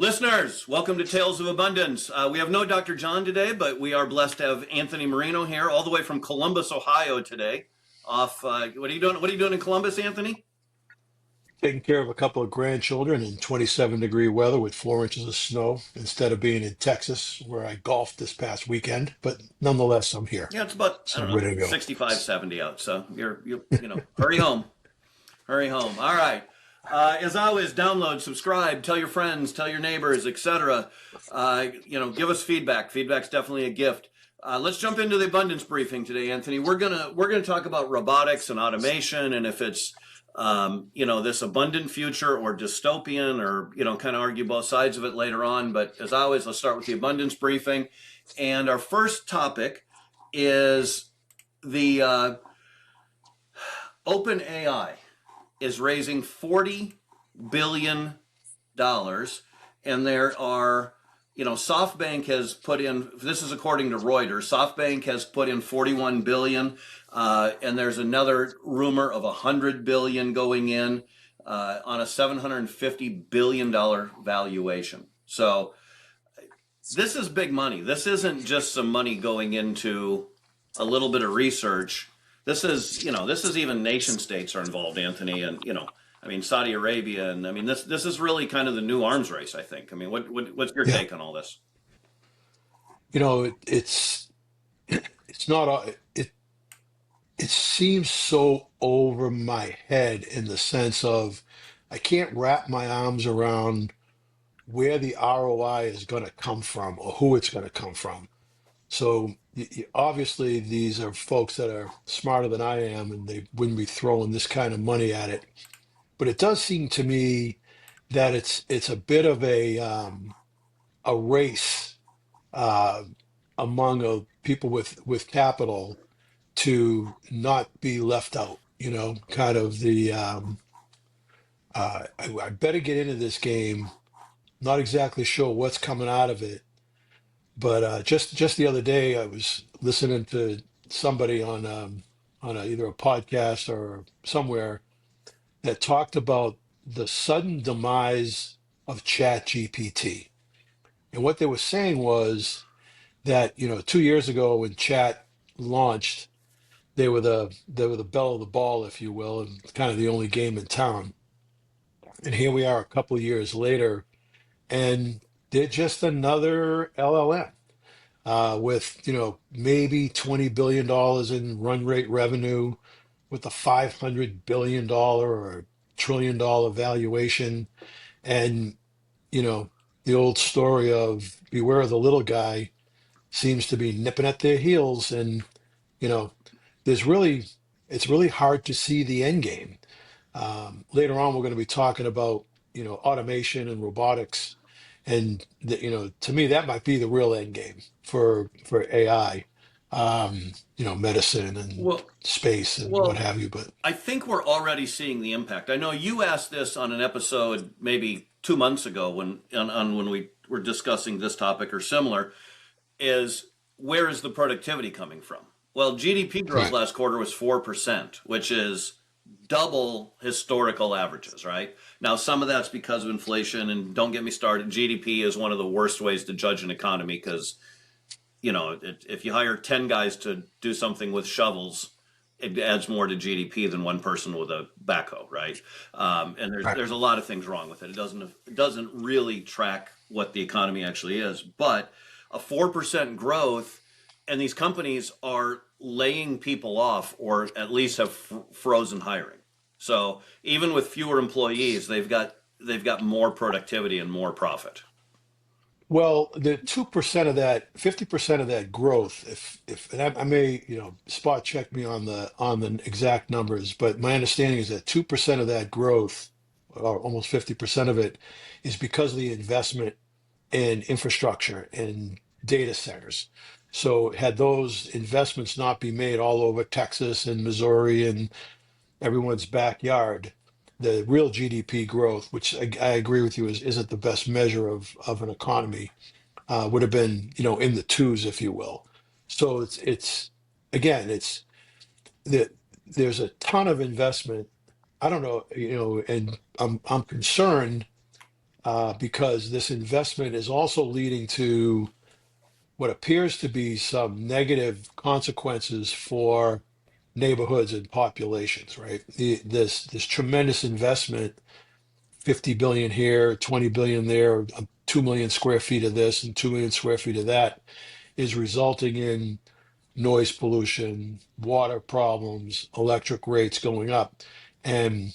Listeners, welcome to Tales of Abundance. We have no Dr. John today, but we are blessed to have Anthony Marino here, all the way from Columbus, Ohio today. What are you doing? What are you doing in Columbus, Anthony? Taking care of a couple of grandchildren in 27-degree weather with 4 inches of snow instead of being in Texas where I golfed this past weekend. But nonetheless, I'm here. Yeah, it's about, I So don't know, ready to go. 65, 70 out. So hurry home. Hurry home. All right. As always, download, subscribe, tell your friends, tell your neighbors, etc. Give us feedback. Feedback's definitely a gift. Let's jump into the abundance briefing today, Anthony. We're gonna talk about robotics and automation, and if it's this abundant future or dystopian, or kind of argue both sides of it later on. But as always, let's start with the abundance briefing, and our first topic is the open AI is raising $40 billion, and there are, SoftBank has put in, this is according to Reuters, SoftBank has put in 41 billion, and there's another rumor of 100 billion going in on a $750 billion valuation. So this is big money. This isn't just some money going into a little bit of research. This is even nation states are involved, Anthony, and Saudi Arabia, and this is really kind of the new arms race, I think. What's your Yeah. take on all this? It's not it seems so over my head in the sense of I can't wrap my arms around where the ROI is going to come from or who it's going to come from. So obviously, these are folks that are smarter than I am, and they wouldn't be throwing this kind of money at it. But it does seem to me that it's a bit of a race uh, among people with capital to not be left out. Kind of I better get into this game. Not exactly sure what's coming out of it. But just the other day, I was listening to somebody on either a podcast or somewhere that talked about the sudden demise of Chat GPT. And what they were saying was that 2 years ago when Chat launched, they were the belle of the ball, if you will, and kind of the only game in town. And here we are a couple of years later, and they're just another LLM with maybe $20 billion in run rate revenue, with a $500 billion or $1 trillion valuation, and you know the old story of beware of the little guy seems to be nipping at their heels, and you know there's really it's really hard to see the end game. Later on, we're going to be talking about automation and robotics, and to me that might be the real end game for AI. Medicine and Well, space and what well, have you. But I think we're already seeing the impact. I know you asked this on an episode maybe 2 months ago when we were discussing this topic or similar. Is where is the productivity coming from? Well, GDP growth right, last quarter was 4%, which is double historical averages, right? Now, some of that's because of inflation, and don't get me started. GDP is one of the worst ways to judge an economy because, if you hire 10 guys to do something with shovels, it adds more to GDP than one person with a backhoe, right? And there's right. there's a lot of things wrong with it. It doesn't really track what the economy actually is, but a 4% growth, and these companies are laying people off or at least have frozen hiring. So even with fewer employees, they've got more productivity and more profit. Well, the 2% of that, 50% of that growth, if and I may, spot check me on the exact numbers, but my understanding is that 2% of that growth, or almost 50% of it, is because of the investment in infrastructure and data centers. So had those investments not be made all over Texas and Missouri and everyone's backyard, the real GDP growth, which I agree with you isn't the best measure of an economy, would have been, in the twos, if you will. So it's again, it's that there's a ton of investment. I don't know, and I'm concerned because this investment is also leading to what appears to be some negative consequences for neighborhoods and populations, right? This tremendous investment, 50 billion here, 20 billion there, 2 million square feet of this and 2 million square feet of that, is resulting in noise pollution, water problems, electric rates going up. And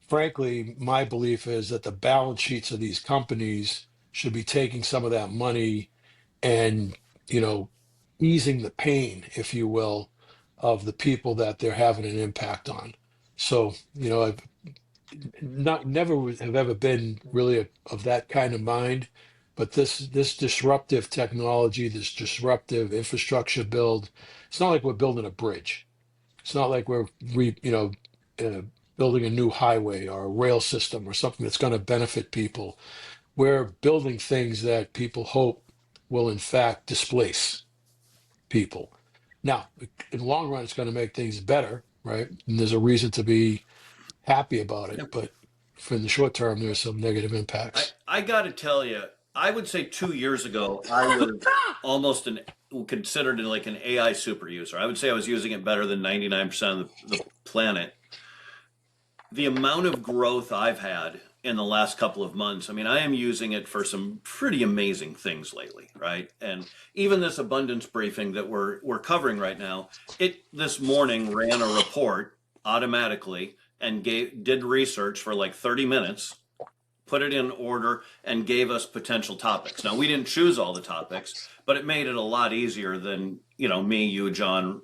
frankly, my belief is that the balance sheets of these companies should be taking some of that money and, you know, easing the pain, if you will, of the people that they're having an impact on. So, I've not never have ever been really of that kind of mind, but this disruptive technology, this disruptive infrastructure build, it's not like we're building a bridge. It's not like we're uh, building a new highway or a rail system or something that's going to benefit people. We're building things that people hope will in fact displace people. Now, in the long run, it's going to make things better, right? And there's a reason to be happy about it, but for the short term, there's some negative I, impacts. I got to tell you, I would say 2 years ago, I was almost considered like an AI super user. I would say I was using it better than 99% of the planet. The amount of growth I've had in the last couple of months, I mean, I am using it for some pretty amazing things lately, right? And even this abundance briefing that we're covering right now, it this morning ran a report automatically and did research for like 30 minutes, put it in order, and gave us potential topics. Now, we didn't choose all the topics, but it made it a lot easier than, me, you, John,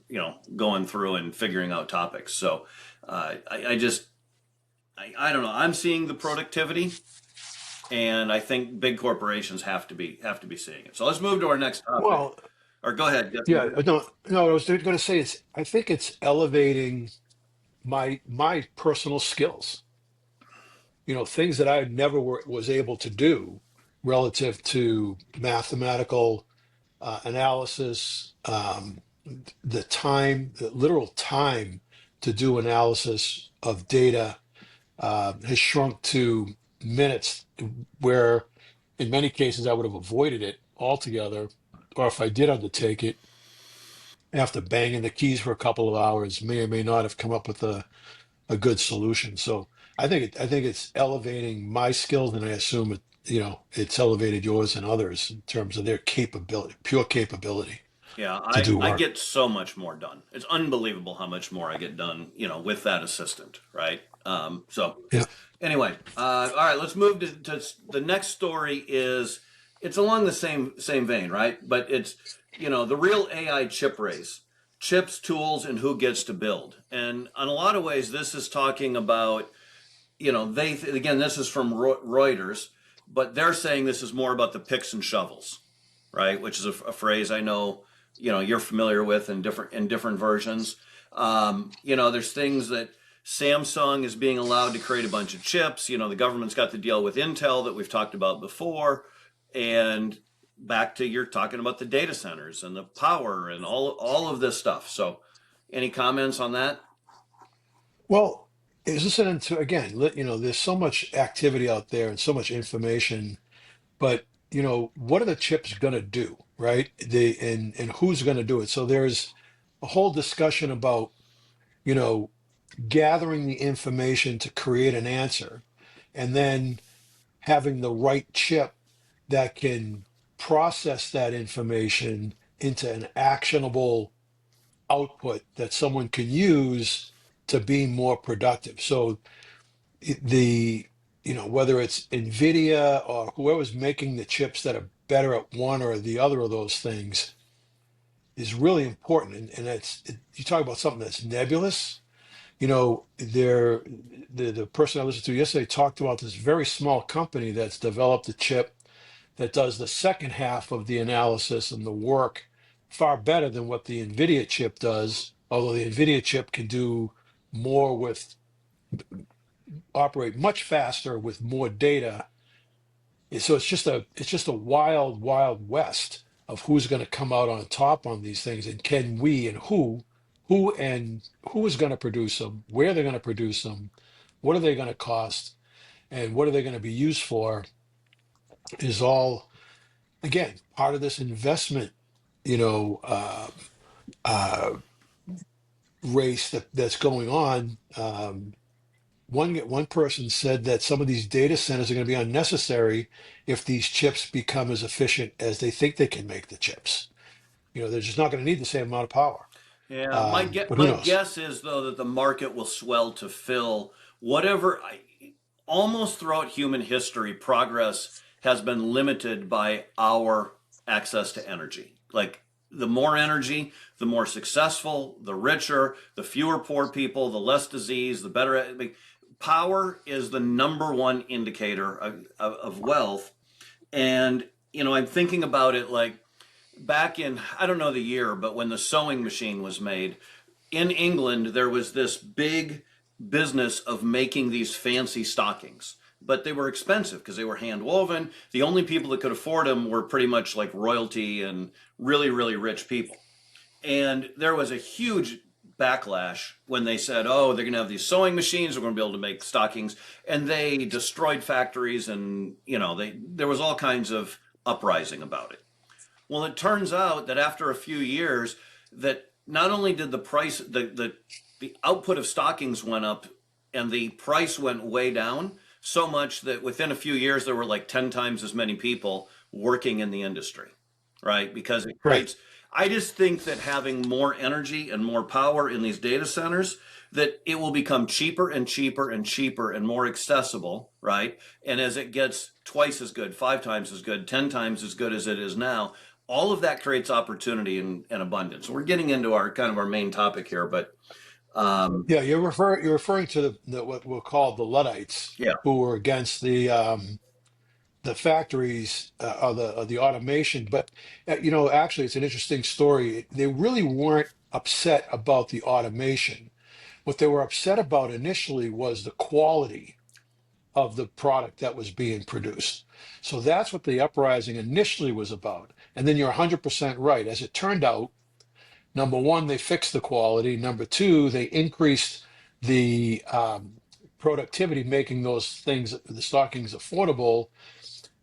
going through and figuring out topics. So I just, I don't know. I'm seeing the productivity, and I think big corporations have to be seeing it. So let's move to our next topic. Well, Or go ahead. yeah, no, no, I was going to say I think it's elevating my personal skills. Things that I never was able to do relative to mathematical analysis, the literal time to do analysis of data has shrunk to minutes, where in many cases I would have avoided it altogether, or if I did undertake it, after banging the keys for a couple of hours, may or may not have come up with a good solution. So I think it's elevating my skills, and I assume it's elevated yours and others in terms of their capability, pure capability Yeah, to I, do I work. get so much more done. It's unbelievable how much more I get done, with that assistant, right? So Yeah. anyway, all right, let's move to the next story. It's along the same vein, right? But it's the real AI chip race, chips, tools, and who gets to build. And in a lot of ways, this is talking about again, this is from Reuters, but they're saying this is more about the picks and shovels, right? Which is a phrase I know you're familiar with in different versions. There's things that Samsung is being allowed to create a bunch of chips. The government's got the deal with Intel that we've talked about before, and back to you're talking about the data centers and the power and all of this stuff. So, any comments on that? Well, is listening to again, there's so much activity out there and so much information, but what are the chips going to do, right? And who's going to do it? So there's a whole discussion about you know gathering the information to create an answer, and then having the right chip that can process that information into an actionable output that someone can use to be more productive. So the whether it's Nvidia or whoever's making the chips that are better at one or the other of those things is really important. And you talk about something that's nebulous. The person I listened to yesterday talked about this very small company that's developed a chip that does the second half of the analysis and the work far better than what the NVIDIA chip does, although the NVIDIA chip can do more with operate much faster with more data. So it's just a wild west of who's going to come out on top on these things, and can we, and who is going to produce them, where they're going to produce them, what are they going to cost, and what are they going to be used for. is all, again, part of this investment, you know, uh, race that's going on. One person said that some of these data centers are going to be unnecessary if these chips become as efficient as they think they can make the chips. They're just not going to need the same amount of power. Yeah, But who my knows? guess is though that the market will swell to fill whatever. Almost throughout human history, progress has been limited by our access to energy. Like the more energy, the more successful, the richer, the fewer poor people, the less disease, the better. I mean, power is the number one indicator of wealth. And I'm thinking about it like back in, I don't know the year, but when the sewing machine was made in England, there was this big business of making these fancy stockings, but they were expensive because they were hand woven. The only people that could afford them were pretty much like royalty and really, really rich people. And there was a huge backlash when they said, oh, they're going to have these sewing machines, we're going to be able to make stockings. And they destroyed factories and, there was all kinds of uprising about it. Well, it turns out that after a few years, that not only did the price, the output of stockings went up, and the price went way down so much that within a few years there were like 10 times as many people working in the industry, right? Because it Right. creates. I just think that having more energy and more power in these data centers, that it will become cheaper and cheaper and cheaper and more accessible, right? And as it gets twice as good, 5 times as good, 10 times as good as it is now, all of that creates opportunity and abundance. We're getting into our kind of our main topic here, but Yeah, you're referring to the what we'll call the Luddites, yeah, who were against the factories, or the automation. But actually, it's an interesting story. They really weren't upset about the automation. What they were upset about initially was the quality of the product that was being produced. So that's what the uprising initially was about. And then you're 100% right. As it turned out, number one, they fixed the quality. Number two, they increased the productivity, making those things, the stockings, affordable.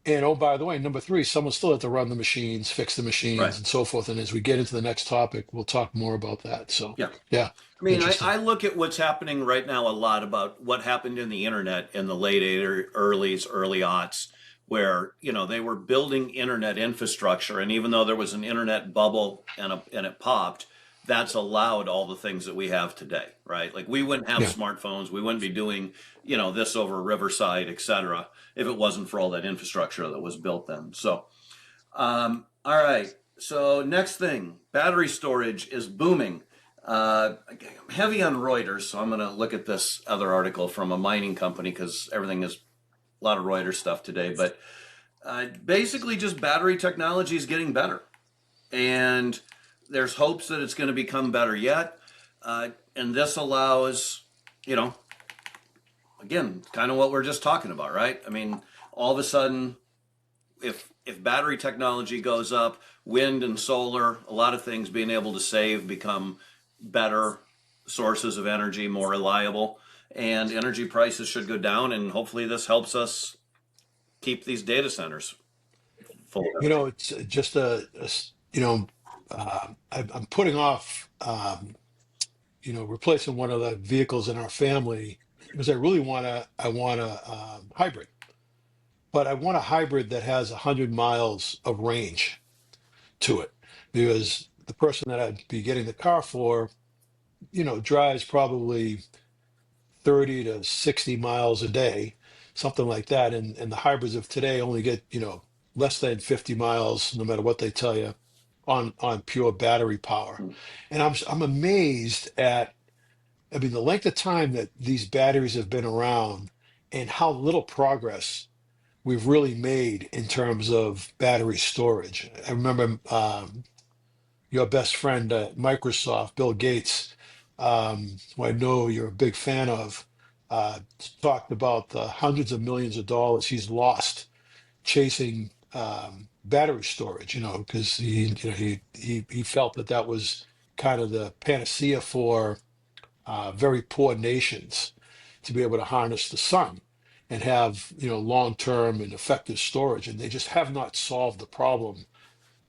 And oh, by the way, number three, someone still had to run the machines, fix the right. machines, and so forth. And as we get into the next topic, we'll talk more about that. So, Yeah. yeah, I mean, I interesting. look at what's happening right now a lot about what happened in the internet in the late 80s, early aughts, where, they were building internet infrastructure. And even though there was an internet bubble and it popped, that's allowed all the things that we have today, right? Like we wouldn't have Yeah. smartphones. We wouldn't be doing, this over Riverside, et cetera, if it wasn't for all that infrastructure that was built then. So, all right. So next thing, battery storage is booming. I'm heavy on Reuters, so I'm going to look at this other article from a mining company because everything is a lot of Reuters stuff today. But basically, just battery technology is getting better, and there's hopes that it's going to become better yet. And this allows, you know, again, kind of what we're just talking about, right? I mean, all of a sudden, if battery technology goes up, wind and solar, a lot of things being able to save become better sources of energy, more reliable, and energy prices should go down. And hopefully, this helps us keep these data centers full of energy. It's just I'm putting off, replacing one of the vehicles in our family because I want a hybrid, but I want a hybrid that has 100 miles of range to it because the person that I'd be getting the car for, drives probably 30 to 60 miles a day, something like that. And the hybrids of today only get, less than 50 miles, no matter what they tell you, on pure battery power. And I'm amazed at, I mean, the length of time that these batteries have been around and how little progress we've really made in terms of battery storage. I remember your best friend at Microsoft, Bill Gates, who I know you're a big fan of, talked about the hundreds of millions of dollars he's lost chasing battery storage. Because he felt that that was kind of the panacea for very poor nations to be able to harness the sun. and have, long-term and effective storage, and they just have not solved the problem.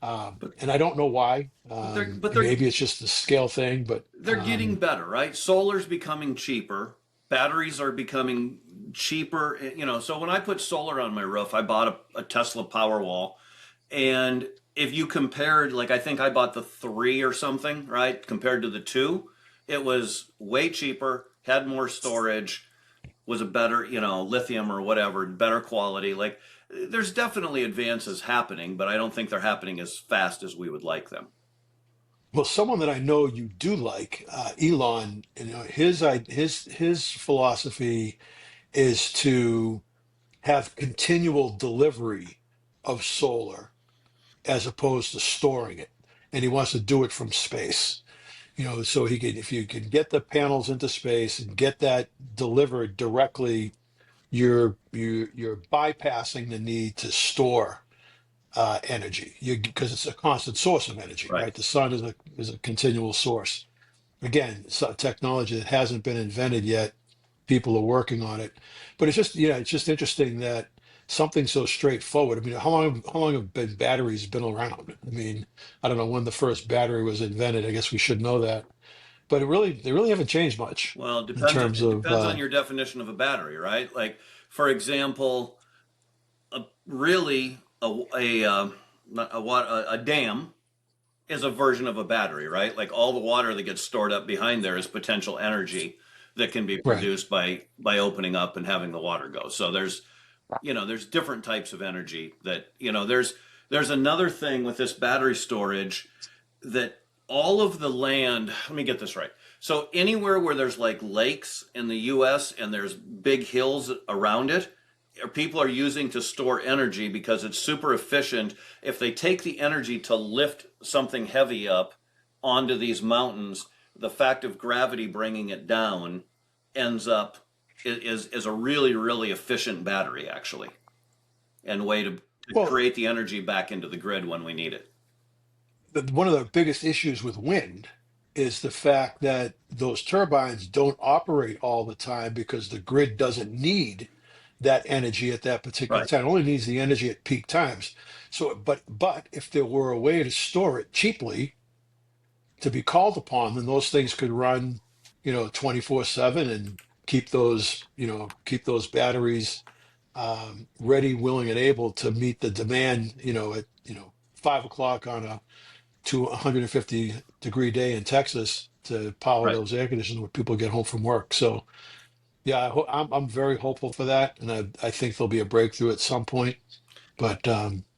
But And I don't know why. they're but they're Maybe it's just the scale thing, but they're getting better, right? Solar's becoming cheaper. Batteries are becoming cheaper. So when I put solar on my roof, I bought a Tesla Powerwall, and if you compared, like I think I bought the three or something, right, compared to the two, it was way cheaper, had more storage, was a better, lithium or whatever, better quality. Like there's definitely advances happening, but I don't think they're happening as fast as we would like them. well, someone that I know you do like, Elon, his philosophy is to have continual delivery of solar as opposed to storing it. And he wants to do it from space. So he could, if you can get the panels into space and get that delivered directly, you're bypassing the need to store energy. Because it's a constant source of energy, Right. right? The sun is a continual source. Again, it's a technology that hasn't been invented yet. People are working on it, but it's just interesting that something so straightforward. I mean, how long have batteries been around? I mean, I don't know when the first battery was invented. I guess we should know that, but they really haven't changed much Well, in terms it of depends on your definition of a battery, right? Like, for example, really not a dam is a version of a battery, right? Like all the water that gets stored up behind there is potential energy that can be right. produced by opening up and having the water go. So there's different types of energy that, there's another thing with this battery storage that all of the land, let me get this right. So anywhere where there's like lakes in the US and there's big hills around it, people are using to store energy because it's super efficient. If they take the energy to lift something heavy up onto these mountains, the fact of gravity bringing it down ends up is a really really efficient battery actually, and way to Well, create the energy back into the grid when we need it. one of the biggest issues with wind is the fact that those turbines don't operate all the time because the grid doesn't need that energy at that particular Right. time. It only needs the energy at peak times. So, but if there were a way to store it cheaply to be called upon, then those things could run, 24/7 and keep those batteries ready, willing, and able to meet the demand, at 5 o'clock on a to 150-degree day in Texas to power Right. those air conditioners when people get home from work. So yeah, I'm very hopeful for that, and I think there'll be a breakthrough at some point, but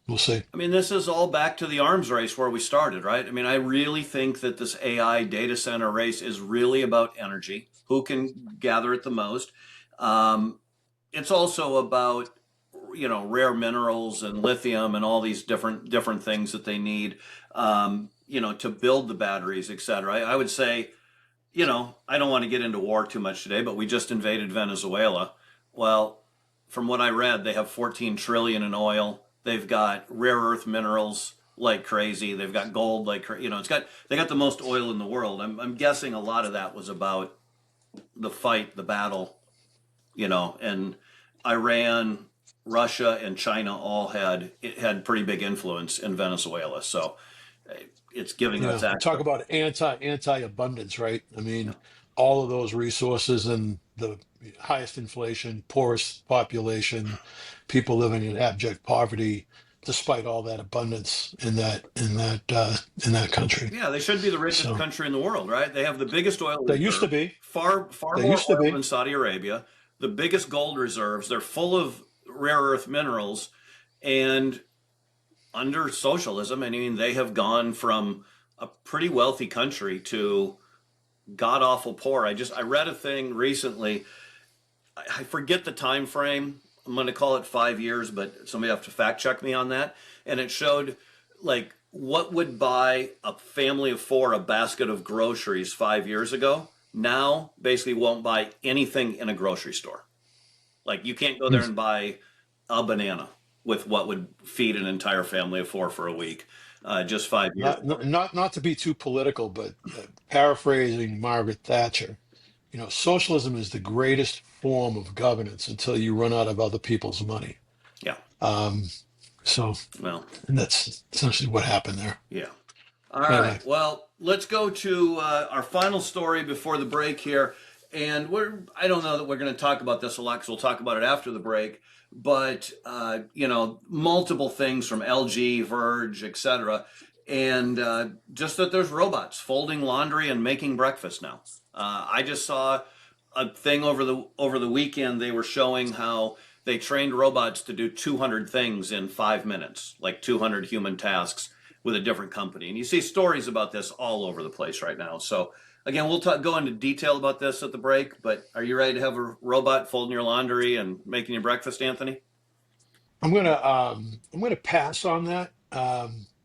we'll see. I mean, this is all back to the arms race where we started, right? I mean, I really think that this AI data center race is really about energy. Who can gather it the most? Um, it's also about rare minerals and lithium and all these different things that they need, to build the batteries, et cetera. I would say, I don't want to get into war too much today, but we just invaded Venezuela. Well, from what I read, they have 14 trillion in oil. They've got rare earth minerals like crazy. They've got gold like they got the most oil in the world. I'm guessing a lot of that was about the fight, the battle, and Iran, Russia, and China all had pretty big influence in Venezuela. So it's giving us Yeah, talk access. about anti-abundance, right? I mean, all of those resources and the highest inflation, poorest population, people living in abject poverty, despite all that abundance in that country. Yeah, they should be the richest So country in the world, right? They have the biggest oil they used to reserve, be. far They more used to oil be. than Saudi Arabia, the biggest gold reserves. They're full of rare earth minerals, and under socialism, I mean, they have gone from a pretty wealthy country to god awful poor. I read a thing recently. I forget the time frame. I'm going to call it 5 years, but somebody have to fact check me on that. And it showed like what would buy a family of four a basket of groceries 5 years ago. Now basically won't buy anything in a grocery store. Like you can't go there and buy a banana with what would feed an entire family of four for a week. Just 5 years Not ago. not not to be too political, but paraphrasing Margaret Thatcher, socialism is the greatest form of governance until you run out of other people's money. Yeah. Um, so, Well, and that's essentially what happened there. yeah. All right. Anyway, Well, let's go to our final story before the break here. And I don't know that we're going to talk about this a lot because we'll talk about it after the break. But, multiple things from LG, Verge, etc. And just that there's robots folding laundry and making breakfast now. I just saw a thing over the weekend. They were showing how they trained robots to do 200 things in 5 minutes, like 200 human tasks with a different company. And you see stories about this all over the place right now. So again, we'll go into detail about this at the break, but are you ready to have a robot folding your laundry and making your breakfast, Anthony? I'm gonna pass on that.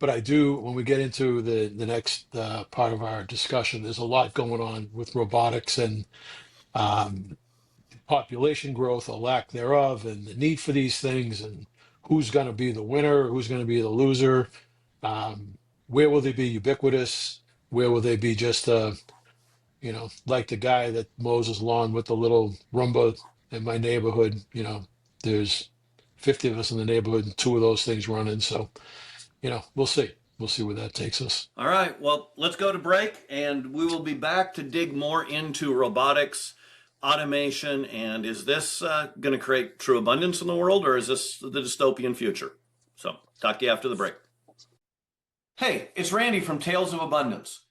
But I do, when we get into the next part of our discussion, there's a lot going on with robotics and um, population growth or lack thereof, and the need for these things, and who's going to be the winner, who's going to be the loser. Where will they be ubiquitous? Where will they be just like the guy that mows his lawn with the little Roomba in my neighborhood? There's 50 of us in the neighborhood, and two of those things running. So, we'll see. We'll see where that takes us. All right, well, let's go to break and we will be back to dig more into robotics, automation, and is this going to create true abundance in the world or is this the dystopian future? So, talk to you after the break. Hey, it's Randy from Tales of Abundance.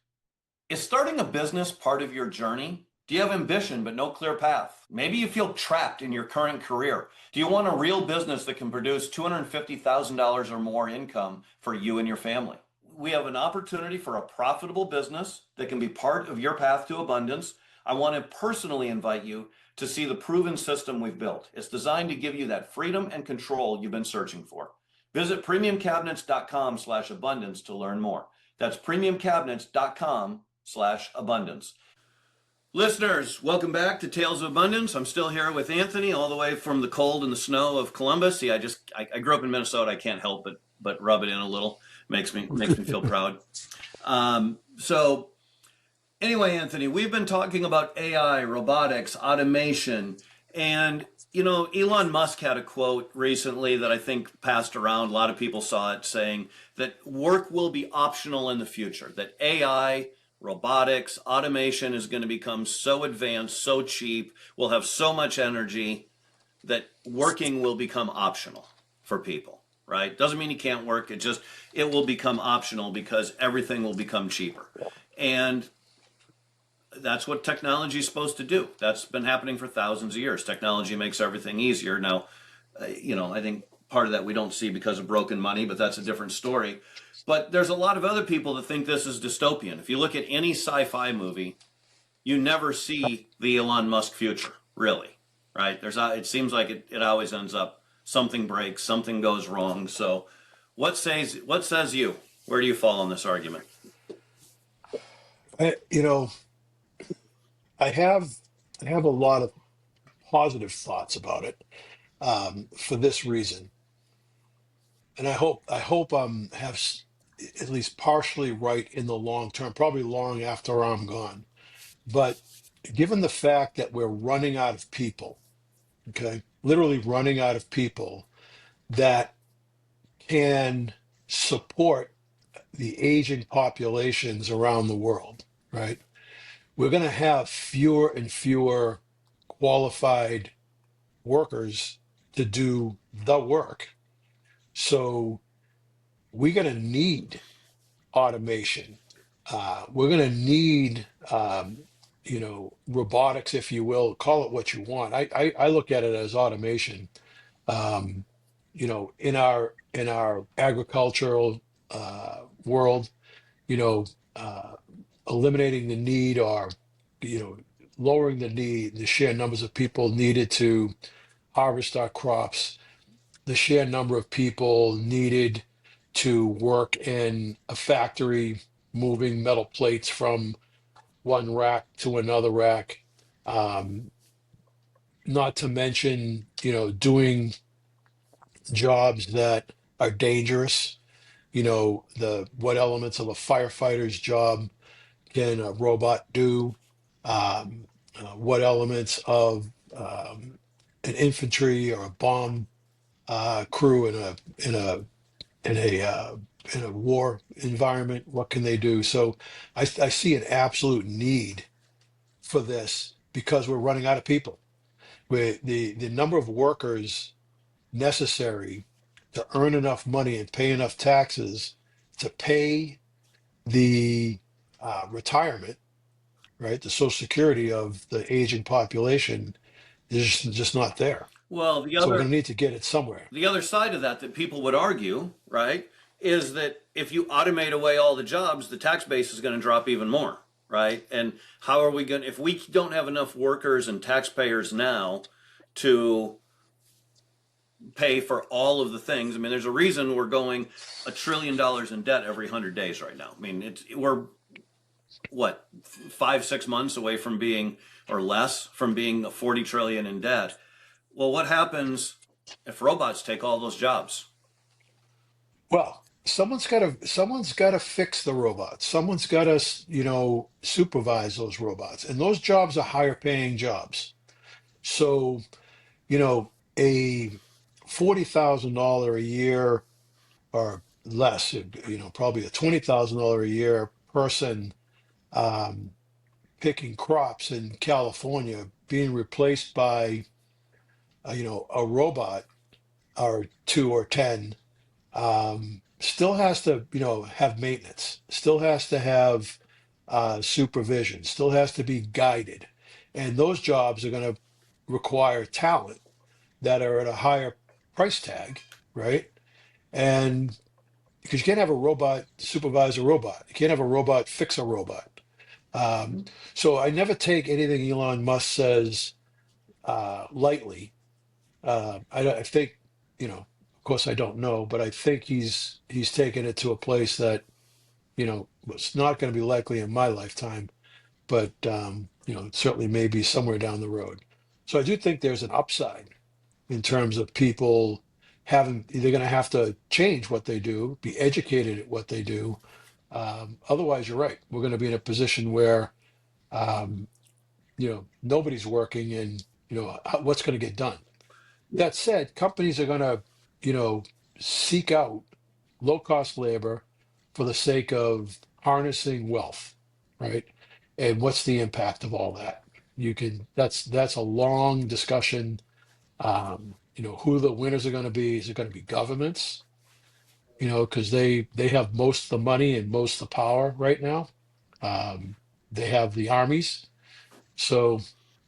Is starting a business part of your journey? Do you have ambition but no clear path? Maybe you feel trapped in your current career. Do you want a real business that can produce $250,000 or more income for you and your family? We have an opportunity for a profitable business that can be part of your path to abundance. I want to personally invite you to see the proven system we've built. It's designed to give you that freedom and control you've been searching for. Visit premiumcabinets.com/abundance to learn more. That's premiumcabinets.com/abundance. Listeners, welcome back to Tales of Abundance. I'm still here with Anthony, all the way from the cold and the snow of Columbus. See, I grew up in Minnesota. I can't help but rub it in a little. Makes me feel proud. So anyway, Anthony, we've been talking about AI, robotics, automation, and Elon Musk had a quote recently that I think passed around. A lot of people saw it saying that work will be optional in the future. That AI, robotics, automation is going to become so advanced, so cheap, we'll have so much energy that working will become optional for people, right? Doesn't mean you can't work. It will become optional because everything will become cheaper. And that's what technology is supposed to do. That's been happening for thousands of years. Technology makes everything easier. Now, I think part of that we don't see because of broken money, but that's a different story. But there's a lot of other people that think this is dystopian. If you look at any sci-fi movie, you never see the Elon Musk future, really, right? It seems like it always ends up something breaks, something goes wrong. So, what says you? Where do you fall on this argument? I, you know, I have a lot of positive thoughts about it for this reason, and I hope at least partially right in the long term, probably long after I'm gone. But given the fact that we're running out of people, okay, literally running out of people that can support the aging populations around the world, right? We're going to have fewer and fewer qualified workers to do the work. So we're going to need automation. We're going to need, robotics, if you will, call it what you want. I look at it as automation. Um, in our agricultural world, you know, uh, eliminating the need or, you know, lowering the sheer numbers of people needed to harvest our crops, the sheer number of people needed to work in a factory moving metal plates from one rack to another rack. Um, Not to mention, doing jobs that are dangerous. The what elements of a firefighter's job can a robot do? what elements of an infantry or a bomb crew in a in a in a war environment. What can they do? So I see an absolute need for this because we're running out of people. The number of workers necessary to earn enough money and pay enough taxes to pay the retirement, right? The Social Security of the aging population is just not there. Well, So we're going to need to get it somewhere. the other side of that people would argue, right, is that if you automate away all the jobs, the tax base is going to drop even more, right? And how are we going if we don't have enough workers and taxpayers now to pay for all of the things? I mean, there's a reason we're going $1 trillion in debt every 100 days right now. I mean, we're what 5 6 months away from being or less from being a 40 trillion in debt. Well, what happens if robots take all those jobs? Well, someone's got to fix the robots. Someone's got to, supervise those robots. And those jobs are higher paying jobs. So, a $40,000 a year or less, probably a $20,000 a year person um, picking crops in California being replaced by, a robot or two or 10 still has to, have maintenance, still has to have supervision, still has to be guided. And those jobs are going to require talent that are at a higher price tag, right? And because you can't have a robot supervise a robot, you can't have a robot fix a robot. Um, so I never take anything Elon Musk says lightly. I think, of course, I don't know, but I think he's taken it to a place that was not going to be likely in my lifetime, but certainly maybe somewhere down the road. So I do think there's an upside in terms of people having they're going to have to change what they do, be educated at what they do. Otherwise, you're right. We're going to be in a position where um, nobody's working, and what's going to get done. That said, companies are going to, you know, seek out low cost labor for the sake of harnessing wealth, right? And what's the impact of all that? That's a long discussion. Who the winners are going to be? Is it going to be governments? Because they have most of the money and most of the power right now. Um, they have the armies. So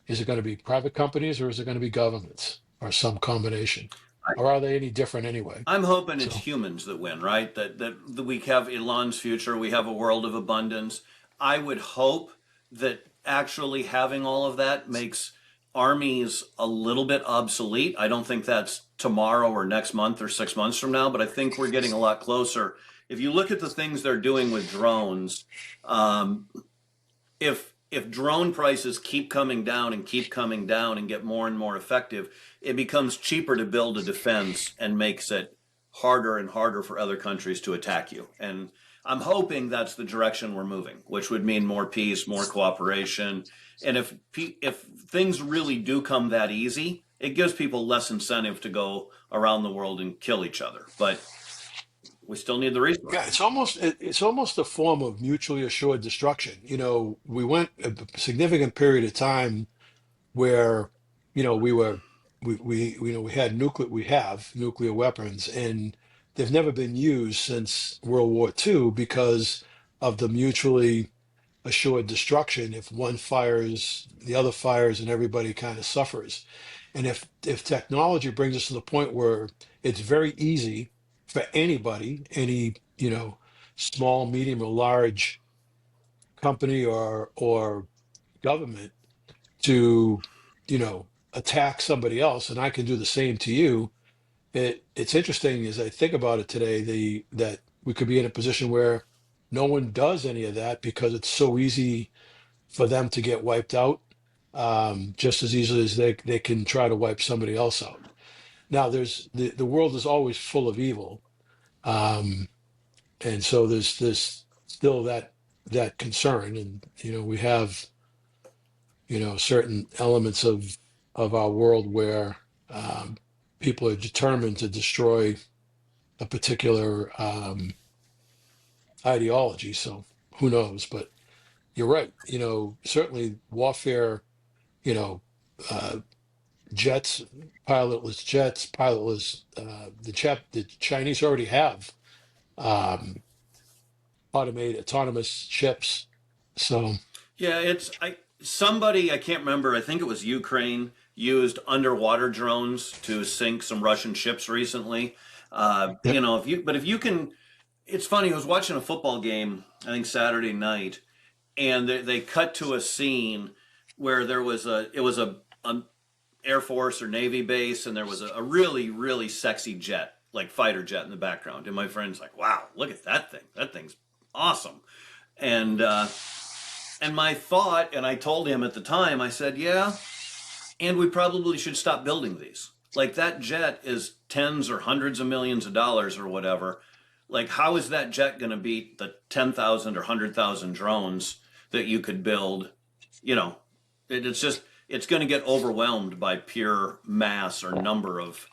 is it going to be private companies or is it going to be governments or some combination? Or are they any different anyway? I'm hoping it's So humans that win, right? That we have Elon's future. We have a world of abundance. I would hope that actually having all of that makes armies a little bit obsolete. I don't think that's tomorrow or next month or 6 months from now, but I think we're getting a lot closer. If you look at the things they're doing with drones, um, if drone prices keep coming down and keep coming down and get more and more effective, it becomes cheaper to build a defense and makes it harder and harder for other countries to attack you. And I'm hoping that's the direction we're moving, which would mean more peace, more cooperation. And if things really do come that easy, it gives people less incentive to go around the world and kill each other. But we still need the yeah, resources. it's almost a form of mutually assured destruction. We went a significant period of time where we were we had nuclear weapons, and they've never been used since World War II because of the mutually assured destruction. If one fires, the other fires, and everybody kind of suffers. And if technology brings us to the point where it's very easy for anybody, any small, medium, or large company or government to attack somebody else, and I can do the same to you. It's interesting as I think about it today, that we could be in a position where no one does any of that because it's so easy for them to get wiped out, just as easily as they can try to wipe somebody else out. Now, the world is always full of evil, um, and so there's still that concern, and we have certain elements of our world where um, people are determined to destroy a particular ideology. So who knows? But you're right. Certainly warfare. You know, uh, jets, pilotless. The Chinese already have um, autonomous ships. So Yeah, somebody I can't remember. I think it was Ukraine used underwater drones to sink some Russian ships recently. yep. If you can, it's funny. I was watching a football game, I think Saturday night, and they cut to a scene where it was a Air Force or Navy base, and there was a really really sexy jet, like fighter jet, in the background. And my friend's like, "Wow, look at that thing! That thing's awesome!" And my thought, and I told him at the time, I said, "Yeah, and we probably should stop building these. Like that jet is tens or hundreds of millions of dollars or whatever. Like, how is that jet going to beat the 10,000 or 100,000 drones that you could build? You know, it's just it's going to get overwhelmed by pure mass or number of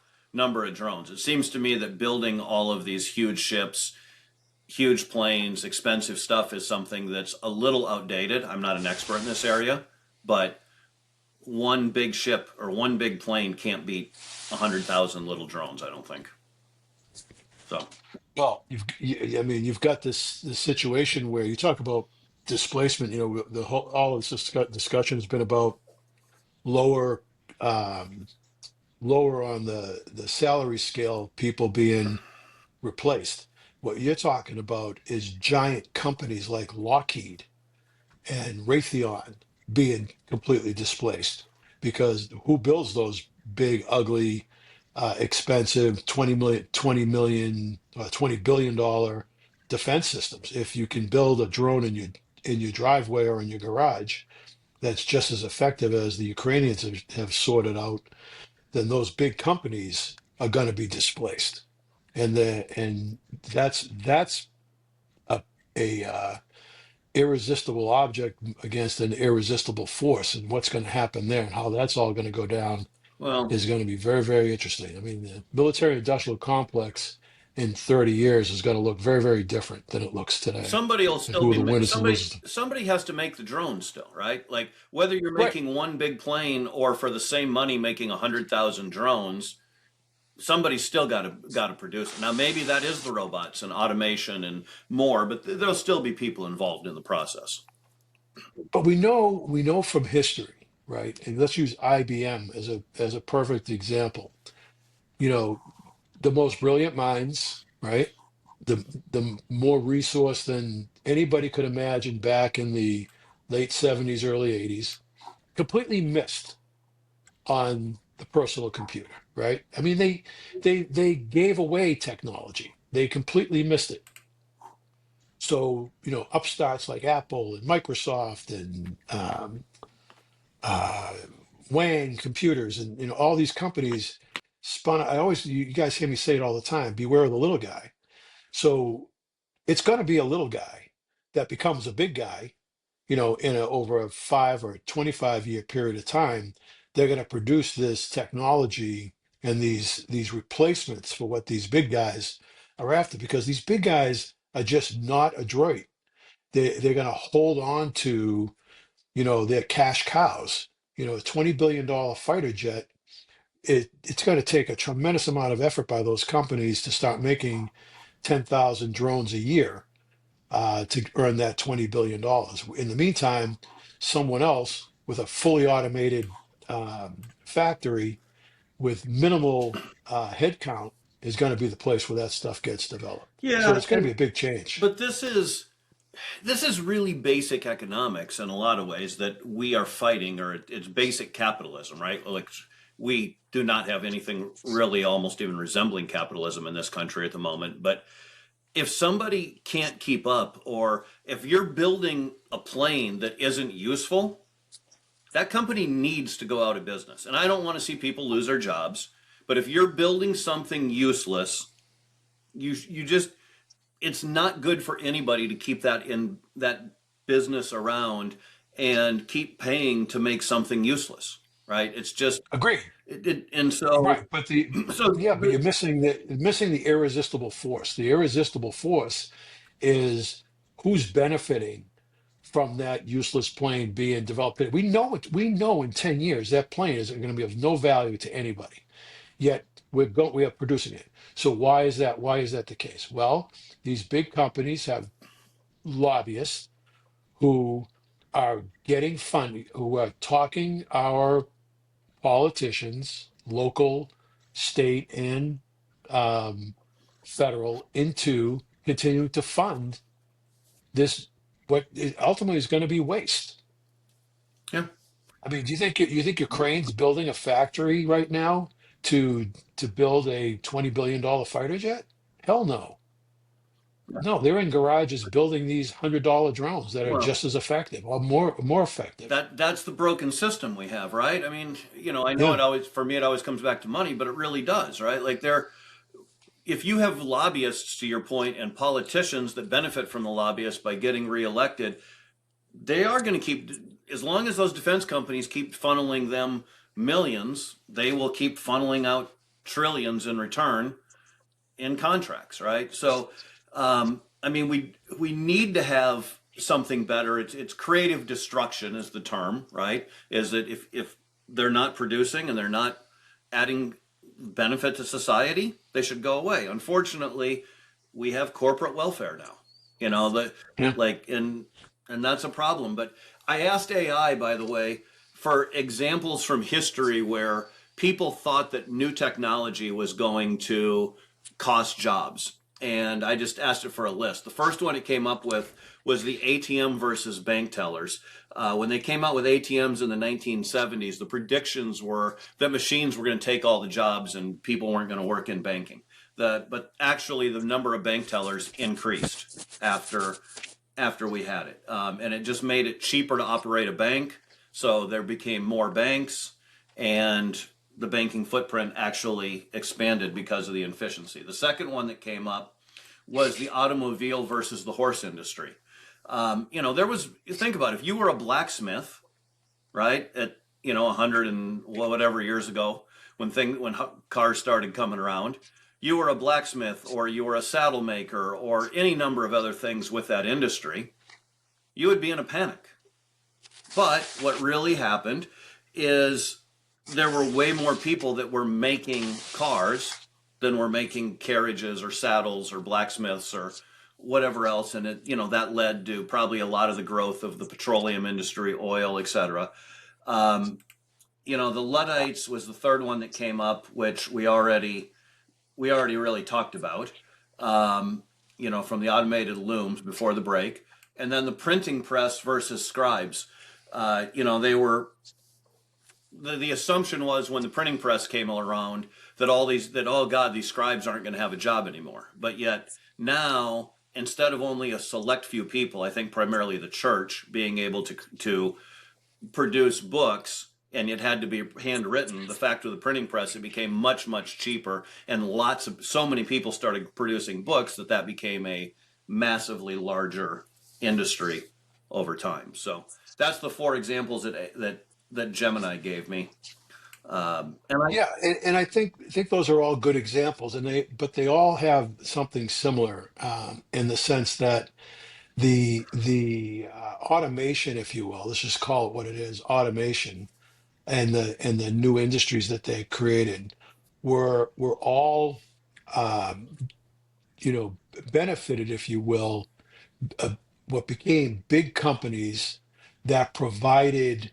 drones. It seems to me that building all of these huge ships, huge planes, expensive stuff is something that's a little outdated. I'm not an expert in this area, but one big ship or one big plane can't beat 100,000 little drones, I don't think. So, Well, I mean, you've got this situation where you talk about displacement. The whole all of this discussion has been about lower, um, lower on the salary scale, people being replaced. What you're talking about is giant companies like Lockheed and Raytheon being completely displaced because who builds those big, ugly, expensive 20 billion dollar defense systems? If you can build a drone in your driveway or in your garage that's just as effective as the Ukrainians have sorted out, then those big companies are going to be displaced, and that's a irresistible object against an irresistible force, and what's going to happen there and how that's all going to go down well, is going to be very, very interesting. I mean, the military industrial complex in 30 years is going to look very, very different than it looks today, somebody will and still who are be the winners and somebody losers. somebody has to make the drone still, right? Like whether you're Right. making one big plane or for the same money making 100,000 drones, somebody's still got to produce it. Now maybe that is the robots and automation and more, but there'll still be people involved in the process. But we know from history, right? And let's use IBM as a perfect example. You know, the most brilliant minds, right? The more resource than anybody could imagine back in the late 70s, early 80s, completely missed on the personal computer, right? I mean, they gave away technology. They completely missed it. So, upstarts like Apple and Microsoft and uh, Wang Computers and all these companies spun. I always, you guys hear me say it all the time: beware of the little guy. So it's going to be a little guy that becomes a big guy, over a 5 or 25 year period of time. They're going to produce this technology and these replacements for what these big guys are after, because these big guys are just not adroit. They're going to hold on to their cash cows. A $20 billion fighter jet. It's going to take a tremendous amount of effort by those companies to start making 10,000 drones a year to earn that $20 billion. In the meantime, someone else with a fully automated factory with minimal headcount is going to be the place where that stuff gets developed. So Yeah, it's going to be a big change. but this is really basic economics in a lot of ways that we are fighting, or it's basic capitalism, right? Like we do not have anything really almost even resembling capitalism in this country at the moment. But if somebody can't keep up, or if you're building a plane that isn't useful, that company needs to go out of business. And I don't want to see people lose their jobs. But if you're building something useless, you just it's not good for anybody to keep that business around, and keep paying to make something useless, right? It's just Agree. and so Right, but the so yeah, but you're missing the irresistible force. The irresistible force is who's benefiting from that useless plane being developed. We know it. We know in 10 years that plane is going to be of no value to anybody. Yet we are producing it. So why is that? Why is that the case? Well, these big companies have lobbyists who are getting funding, who are talking our politicians, local, state, and um, federal, into continuing to fund this, what ultimately is going to be waste. yeah. I mean, do you think Ukraine's building a factory right now to build a $20 billion fighter jet? Hell no. No, they're in garages building these $100 drones that are Well, just as effective or more effective. that's the broken system we have, right? I mean, I know Yeah. it always for me it always comes back to money, but it really does, right? Like if you have lobbyists to your point and politicians that benefit from the lobbyists by getting reelected, they are going to keep, as long as those defense companies keep funneling them millions, they will keep funneling out trillions in return in contracts, right? So, I mean, we need to have something better. It's creative destruction is the term, right? Is that if they're not producing and they're not adding benefit to society, they should go away. Unfortunately, we have corporate welfare now. The Yeah. like and that's a problem. But I asked AI, by the way, for examples from history where people thought that new technology was going to cost jobs. And I just asked it for a list. The first one it came up with was the ATM versus bank tellers. When they came out with ATMs in the 1970s, the predictions were that machines were going to take all the jobs and people weren't going to work in banking. But actually, the number of bank tellers increased after we had it, and it just made it cheaper to operate a bank. So there became more banks, and the banking footprint actually expanded because of the efficiency. The second one that came up was the automobile versus the horse industry. There was, you think about it, if you were a blacksmith, right, at 100 and whatever years ago, when cars started coming around, you were a blacksmith or you were a saddle maker or any number of other things with that industry, you would be in a panic. But what really happened is there were way more people that were making cars than were making carriages or saddles or blacksmiths or whatever else, and that led to probably a lot of the growth of the petroleum industry, oil, etc. Um, the Luddites was the third one that came up, which we already really talked about. From the automated looms before the break, and then the printing press versus scribes. They were the assumption was when the printing press came around that oh God, these scribes aren't going to have a job anymore. But yet now, instead of only a select few people, I think primarily the church being able to produce books, and it had to be handwritten. The fact of the printing press, it became much, much cheaper, and so many people started producing books that became a massively larger industry over time. So that's the four examples that Gemini gave me. And I Yeah, and I think those are all good examples, and they all have something similar, in the sense that the automation, if you will, let's just call it what it is, automation, and the new industries that they created were all, um, benefited, if you will, uh, what became big companies that provided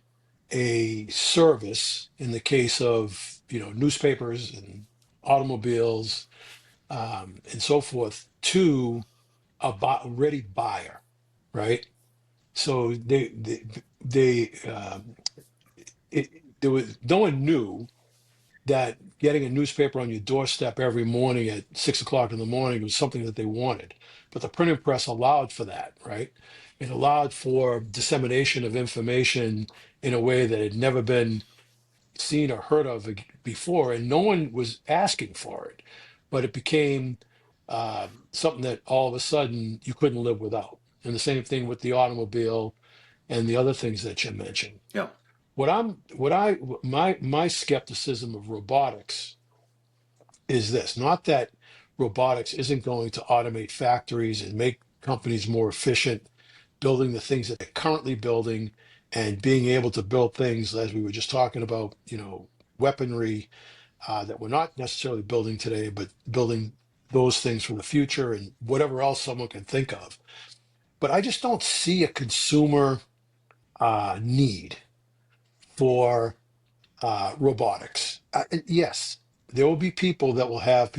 a service in the case of newspapers and automobiles, and so forth, to a ready buyer, right? So it, there was no one knew that getting a newspaper on your doorstep every morning at 6 o'clock in the morning was something that they wanted. But the printing press allowed for that, right? It allowed for dissemination of information in a way that had never been seen or heard of before, and no one was asking for it. But it became something that all of a sudden you couldn't live without. And the same thing with the automobile and the other things that you mentioned. Yeah. My skepticism of robotics is this, not that robotics isn't going to automate factories and make companies more efficient, building the things that they're currently building and being able to build things, as we were just talking about, weaponry that we're not necessarily building today, but building those things for the future and whatever else someone can think of. But I just don't see a consumer need for robotics. Yes, there will be people that will have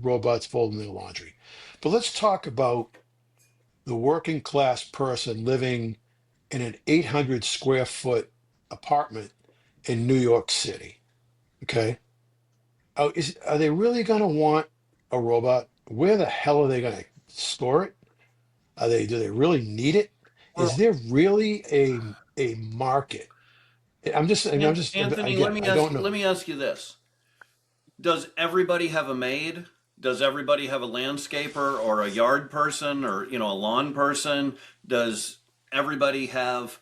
robots folding their laundry. But let's talk about the working class person living in an 800 square foot apartment in New York City. Okay. Are they really going to want a robot? Where the hell are they going to store it? Do they really need it? Is Well, there really a market? Anthony, Again, I don't let know. me ask you this. Does everybody have a maid? Does everybody have a landscaper or a yard person or, a lawn person? Does everybody have,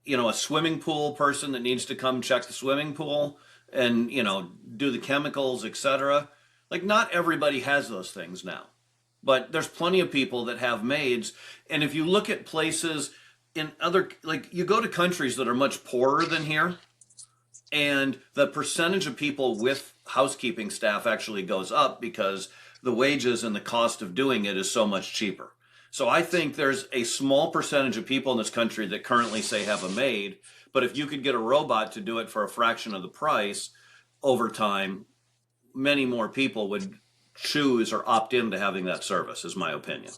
a swimming pool person that needs to come check the swimming pool and, do the chemicals, etc.? Like, not everybody has those things now. But there's plenty of people that have maids. And if you look at places in like, you go to countries that are much poorer than here, and the percentage of people with housekeeping staff actually goes up because the wages and the cost of doing it is so much cheaper. So I think there's a small percentage of people in this country that currently say have a maid, but if you could get a robot to do it for a fraction of the price over time, many more people would choose or opt into having that service, is my opinion.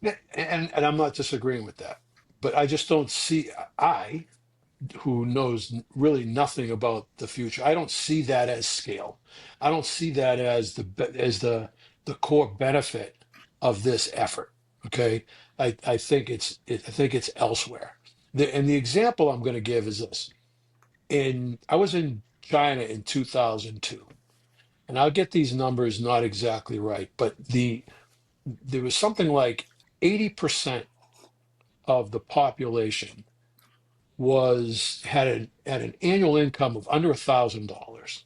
Yeah, and I'm not disagreeing with that, but I just don't see. I, who knows really nothing about the future, I don't see that as scale. I don't see that as the core benefit of this effort. Okay, I think I think it's elsewhere. And the example I'm going to give is this: I was in China in 2002, and I'll get these numbers not exactly right, but there was something like 80% of the population had an annual income of under $1,000.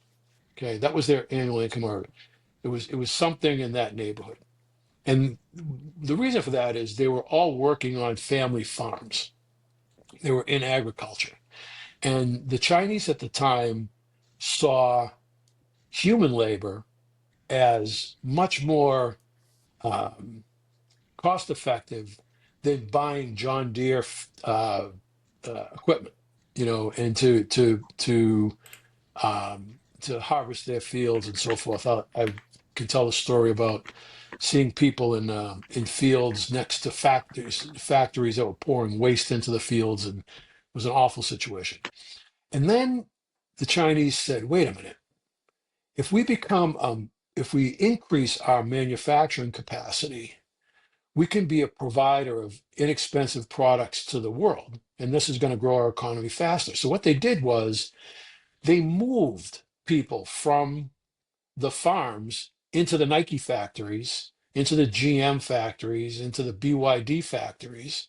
Okay, that was their annual income, or it was something in that neighborhood. And the reason for that is they were all working on family farms. They were in agriculture, and the Chinese at the time saw human labor as much more um, cost effective than buying John Deere equipment, and to harvest their fields and so forth. I can tell a story about seeing people in fields next to factories that were pouring waste into the fields, and it was an awful situation. And then the Chinese said, "Wait a minute, if we increase our manufacturing capacity, we can be a provider of inexpensive products to the world, and this is going to grow our economy faster." So what they did was they moved people from the farms into the Nike factories, into the GM factories, into the BYD factories,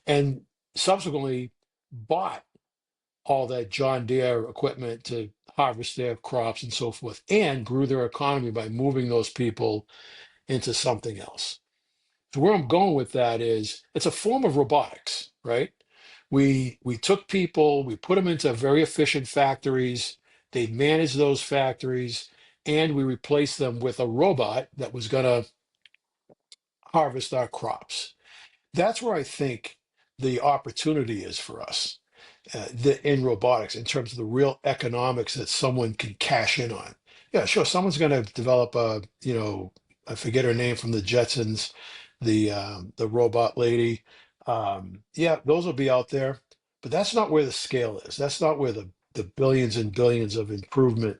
and subsequently bought all that John Deere equipment to harvest their crops and so forth, and grew their economy by moving those people into something else. So where I'm going with that is it's a form of robotics, right? We took people, we put them into very efficient factories, they managed those factories, and we replaced them with a robot that was going to harvest our crops. That's where I think the opportunity is for us, in robotics, in terms of the real economics that someone can cash in on. Yeah, sure, someone's going to develop I forget her name from the Jetsons, the robot lady. Yeah, those will be out there, but that's not where the scale is. That's not where the billions and billions of improvement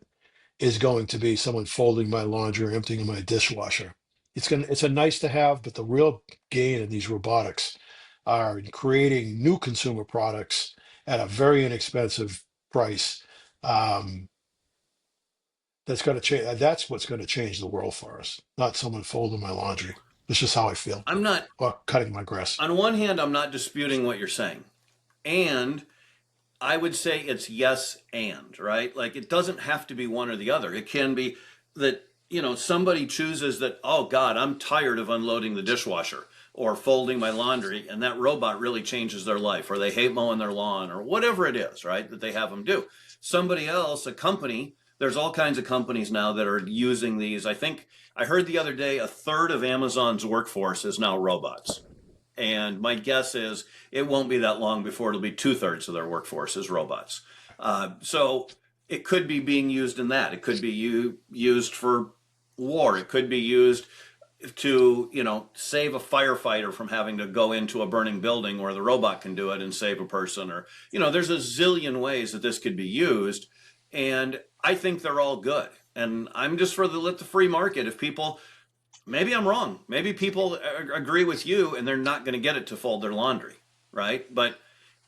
is going to be. Someone folding my laundry or emptying my dishwasher. It's a nice to have, but the real gain in these robotics are in creating new consumer products at a very inexpensive price. Um, that's going to change. That's what's going to change the world for us. Not someone folding my laundry. It's just how I feel, I'm not, or cutting my grass. on one hand, I'm not disputing what you're saying. And I would say it's yes and, right? Like it doesn't have to be one or the other. It can be that, somebody chooses that, oh God, I'm tired of unloading the dishwasher or folding my laundry, and that robot really changes their life, or they hate mowing their lawn, or whatever it is, right? That they have them do. Somebody else, a company, there's all kinds of companies now that are using these. I think I heard the other day a third of Amazon's workforce is now robots. And my guess is it won't be that long before it'll be two-thirds of their workforce is robots. So it could be being used in that. It could be used for war. It could be used to, save a firefighter from having to go into a burning building where the robot can do it and save a person. Or, there's a zillion ways that this could be used. And I think they're all good. And I'm just for let the free market. If people, maybe I'm wrong. Maybe people agree with you and they're not going to get it to fold their laundry, right? But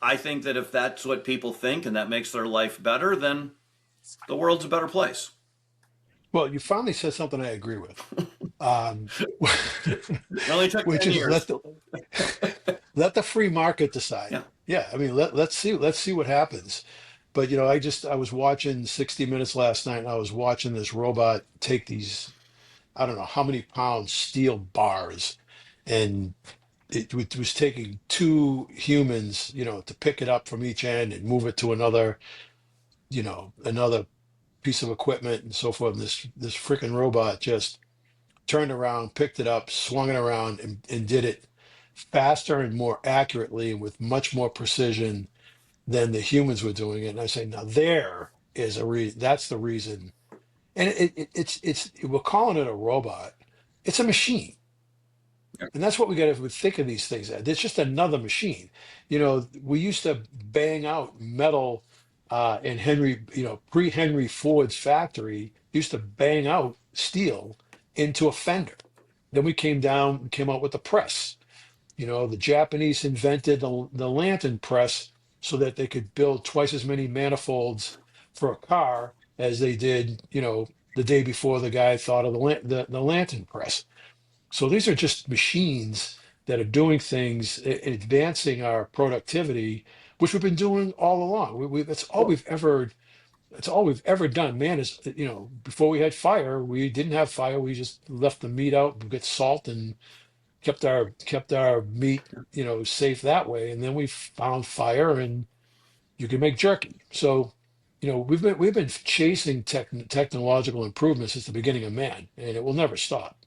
I think that if that's what people think and that makes their life better, then the world's a better place. Well, you finally said something I agree with, um, It only took which 10 is years. let the free market decide. Yeah. Yeah, I mean, let's see what happens. But I was watching 60 Minutes last night, and I was watching this robot take these, I don't know how many pounds steel bars, and was taking two humans, to pick it up from each end and move it to another piece of equipment and so forth. And this freaking robot just turned around, picked it up, swung it around, and did it faster and more accurately and with much more precision than the humans were doing it. And I say, now there is a reason. That's the reason. And it's we're calling it a robot. It's a machine. And that's what we got to think of these things as. It's just another machine. We used to bang out metal in pre-Henry Ford's factory, used to bang out steel into a fender. Then we came out with the press. The Japanese invented the lantern press so that they could build twice as many manifolds for a car as they did, the day before the guy thought of the lantern press. So these are just machines that are doing things, advancing our productivity, which we've been doing all along. That's all we've ever done. Man is, before we had fire, we didn't have fire. We just left the meat out, we get salt and kept our meat, safe that way. And then we found fire, and you can make jerky. So, we've been chasing technological improvements since the beginning of man, and it will never stop.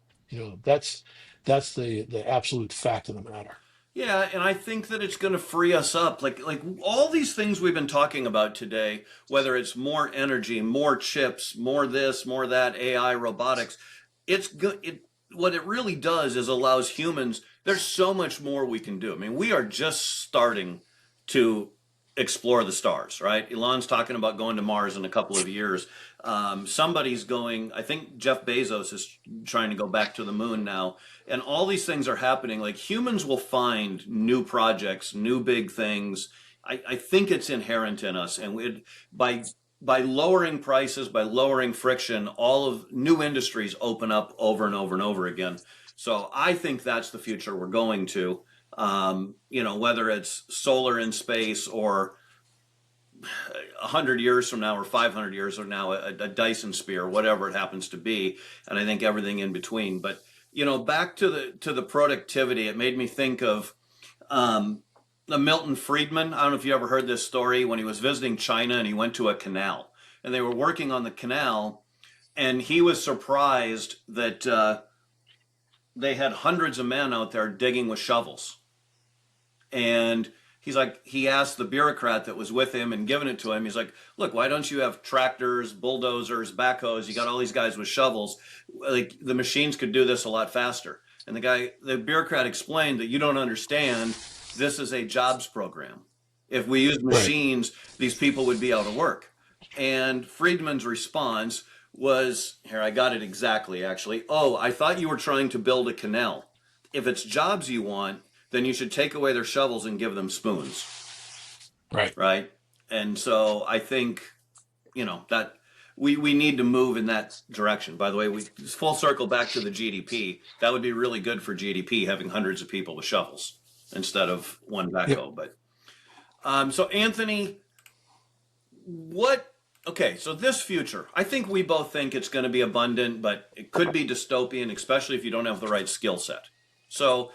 That's the absolute fact of the matter. Yeah, and I think that it's going to free us up. Like all these things we've been talking about today, whether it's more energy, more chips, more this, more that, AI, robotics, it's good. What it really does is allows humans. There's so much more we can do. I mean, we are just starting to explore the stars, right? Elon's talking about going to Mars in a couple of years. Somebody's going. I think Jeff Bezos is trying to go back to the moon now, and all these things are happening. Like humans will find new projects, new big things. I think it's inherent in us, and by lowering prices, by lowering friction, all of new industries open up over and over and over again. So I think that's the future we're going to. Whether it's solar in space or 100 years from now or 500 years from now, a Dyson sphere, whatever it happens to be, and I think everything in between. But back to the productivity, it made me think of the Milton Friedman. I don't know if you ever heard this story when he was visiting China and he went to a canal and they were working on the canal, and he was surprised that they had hundreds of men out there digging with shovels. And he asked the bureaucrat that was with him and giving it to him, he's like, look, why don't you have tractors, bulldozers, backhoes? You got all these guys with shovels. Like the machines could do this a lot faster. And the bureaucrat explained that you don't understand. This is a jobs program. If we used Right. machines, these people would be out of work. And Friedman's response was, here, I got it exactly, actually. Oh, I thought you were trying to build a canal. If it's jobs you want, then you should take away their shovels and give them spoons, Right. right? And so I think, that we need to move in that direction. By the way, we full circle back to the GDP. That would be really good for GDP, having hundreds of people with shovels instead of one Yep. backhoe. But So Anthony, what? Okay, so this future, I think we both think it's going to be abundant, but it could be dystopian, especially if you don't have the right skill set. So,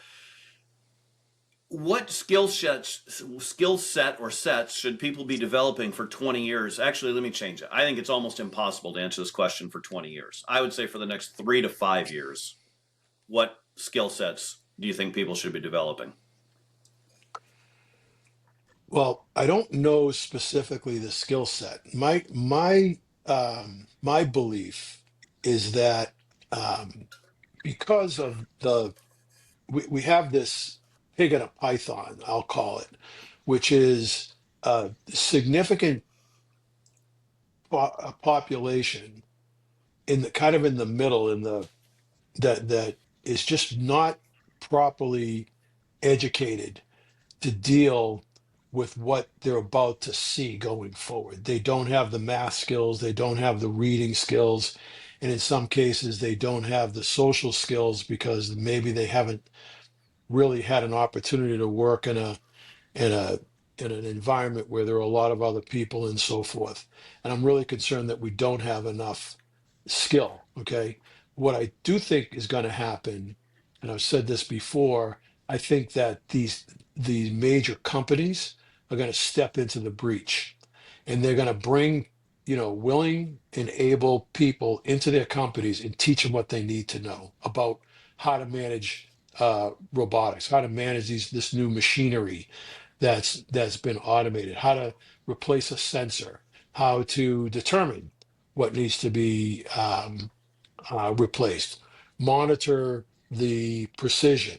what skill set or sets should people be developing for 20 years? Actually, let me change it. I think it's almost impossible to answer this question for 20 years. I would say for the next 3 to 5 years, what skill sets do you think people should be developing? Well, I don't know specifically the skill set. My belief is that because of we have this pig in a python, I'll call it, which is a significant population in the kind of in the middle in the that is just not properly educated to deal with what they're about to see going forward. They don't have the math skills, they don't have the reading skills, and in some cases, they don't have the social skills because maybe they haven't really had an opportunity to work in a in an environment where there are a lot of other people and so forth. And I'm really concerned that we don't have enough skill. Okay. What I do think is going to happen, and I've said this before, I think that these major companies are going to step into the breach and they're going to bring, willing and able people into their companies and teach them what they need to know about how to manage robotics, how to manage this new machinery that's been automated, how to replace a sensor, how to determine what needs to be replaced, monitor the precision,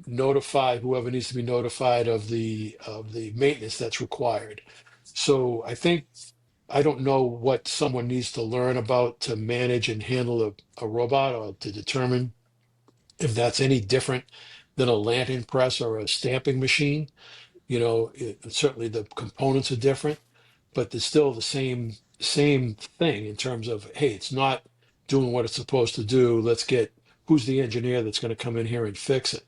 notify whoever needs to be notified of the maintenance that's required. So I don't know what someone needs to learn about to manage and handle a robot or to determine if that's any different than a lantern press or a stamping machine. Certainly the components are different, but there's still the same thing in terms of, hey, it's not doing what it's supposed to do. Let's get who's the engineer that's going to come in here and fix it.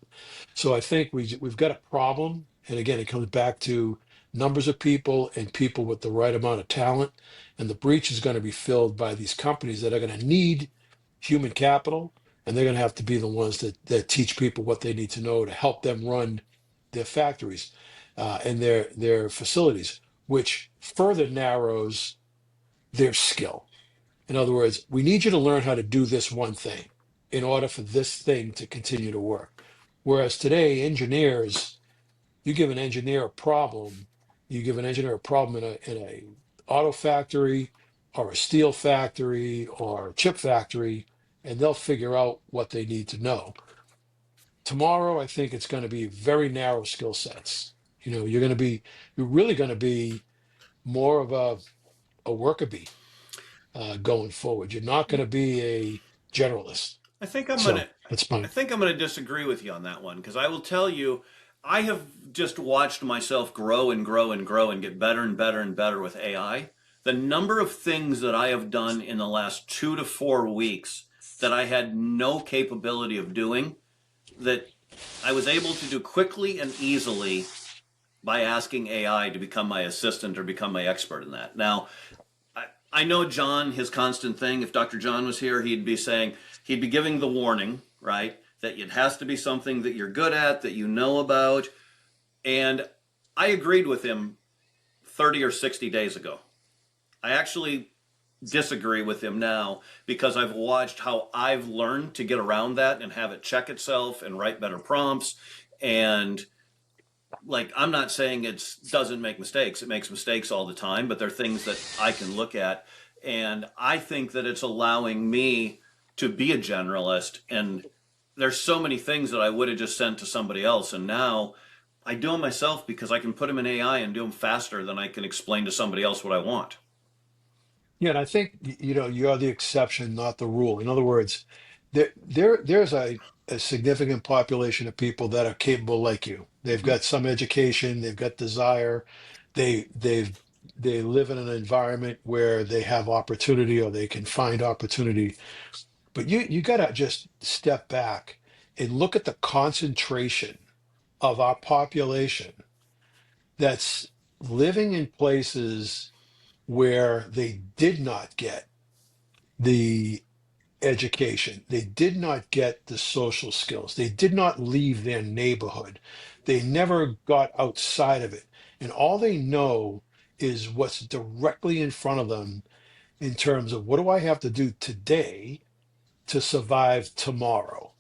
So I think we've got a problem, and again, it comes back to numbers of people and people with the right amount of talent, and the breach is going to be filled by these companies that are going to need human capital, and they're going to have to be the ones that teach people what they need to know to help them run their factories and their facilities, which further narrows their skill. In other words, we need you to learn how to do this one thing in order for this thing to continue to work. Whereas today, engineers, you give an engineer a problem, you give an engineer a problem in a auto factory or a steel factory or a chip factory, and they'll figure out what they need to know. Tomorrow, I think it's going to be very narrow skill sets. You're really going to be more of a worker bee going forward. You're not going to be a generalist. I think I'm So gonna that's I my think I'm gonna disagree with you on that one because I will tell you I have just watched myself grow and grow and grow and get better and better and better with AI. The number of things that I have done in the last 2 to 4 weeks that I had no capability of doing that I was able to do quickly and easily by asking AI to become my assistant or become my expert in that. Now, I know John, his constant thing, if Dr. John was here, he'd be giving the warning, right? That it has to be something that you're good at, that you know about. And I agreed with him 30 or 60 days ago. I actually disagree with him now because I've watched how I've learned to get around that and have it check itself and write better prompts. And like, I'm not saying it doesn't make mistakes. It makes mistakes all the time, but they're things that I can look at. And I think that it's allowing me to be a generalist. And there's so many things that I would have just sent to somebody else. And now I do them myself because I can put them in AI and do them faster than I can explain to somebody else what I want. Yeah, and I think you're the exception, not the rule. In other words, there's a significant population of people that are capable like you. They've Mhm. got some education, they've got desire, they live in an environment where they have opportunity or they can find opportunity. But you gotta just step back and look at the concentration of our population. that's living in places where they did not get the education, they did not get the social skills, they did not leave their neighborhood, they never got outside of it. And all they know is what's directly in front of them in terms of what do I have to do today to survive tomorrow.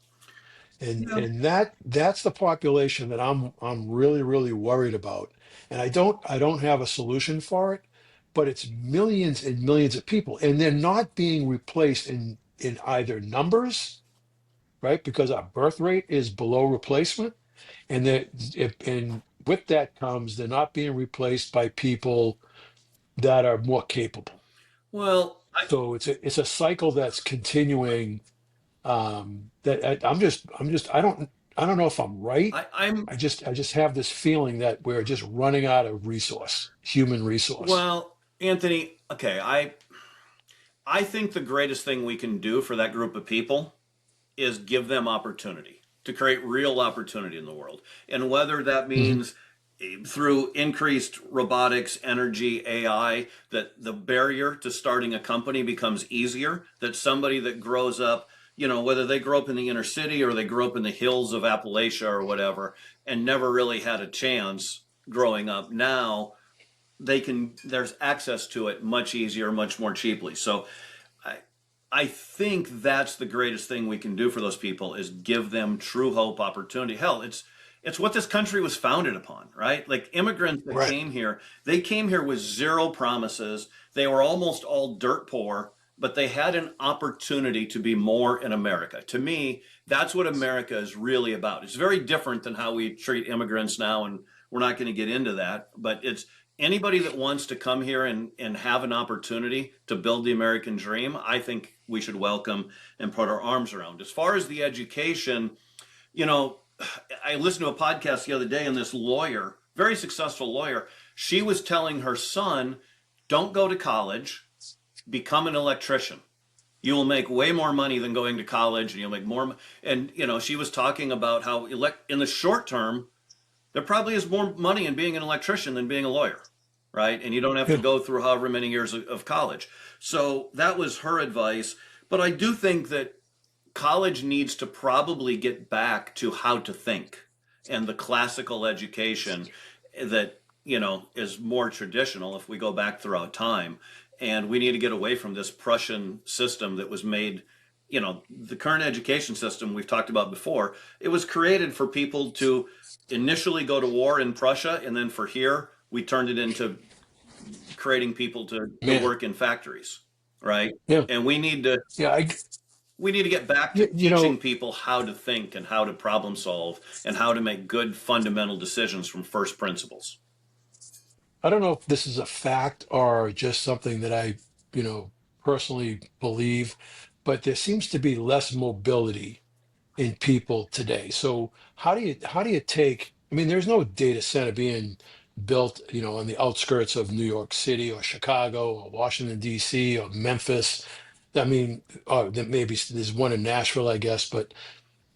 Yeah. And that's the population that I'm really really worried about. And I don't have a solution for it, but it's millions and millions of people, and they're not being replaced in either numbers, right? Because our birth rate is below replacement, and that and with that comes they're not being replaced by people that are more capable. Well, So it's a cycle that's continuing. That I don't know if I'm right. I'm I just have this feeling that we're just running out of human resource. well, Anthony. Okay, I think the greatest thing we can do for that group of people is give them opportunity to create real opportunity in the world. And whether that Mhm. means through increased robotics, energy, AI, that the barrier to starting a company becomes easier, that somebody that grows up, whether they grow up in the inner city or they grew up in the hills of Appalachia or whatever, and never really had a chance growing up, now there's access to it much easier, much more cheaply. So I, I think that's the greatest thing we can do for those people is give them true hope, opportunity. Hell, it's what this country was founded upon, right? Like immigrants that Right. came here, they came here with zero promises. They were almost all dirt poor, but they had an opportunity to be more in America. To me, that's what America is really about. It's very different than how we treat immigrants now, and we're not going to get into that, but it's anybody that wants to come here and have an opportunity to build the American dream, I think we should welcome and put our arms around. As far as the education, you know, I listened to a podcast the other day, and this lawyer, very successful lawyer, she was telling her son, don't go to college, become an electrician. You will make way more money than going to college, and you'll make more. And, she was talking about how in the short term, there probably is more money in being an electrician than being a lawyer, right? And you don't have to Yeah. go through however many years of college. So that was her advice. But I do think that college needs to probably get back to how to think and the classical education that, is more traditional if we go back throughout time. And we need to get away from this Prussian system that was made, the current education system we've talked about before. It was created for people to initially go to war in Prussia, and then for here, we turned it into creating people to Man. work in factories, right? Yeah. And Yeah. we need to get back to You teaching know, people how to think and how to problem solve and how to make good fundamental decisions from first principles. I don't know if this is a fact or just something that I, you know, personally believe, but there seems to be less mobility in people today. So how do you take, I mean, there's no data center being built, on the outskirts of New York City or Chicago or Washington, D.C. or Memphis. I mean, then maybe there's one in Nashville, I guess, but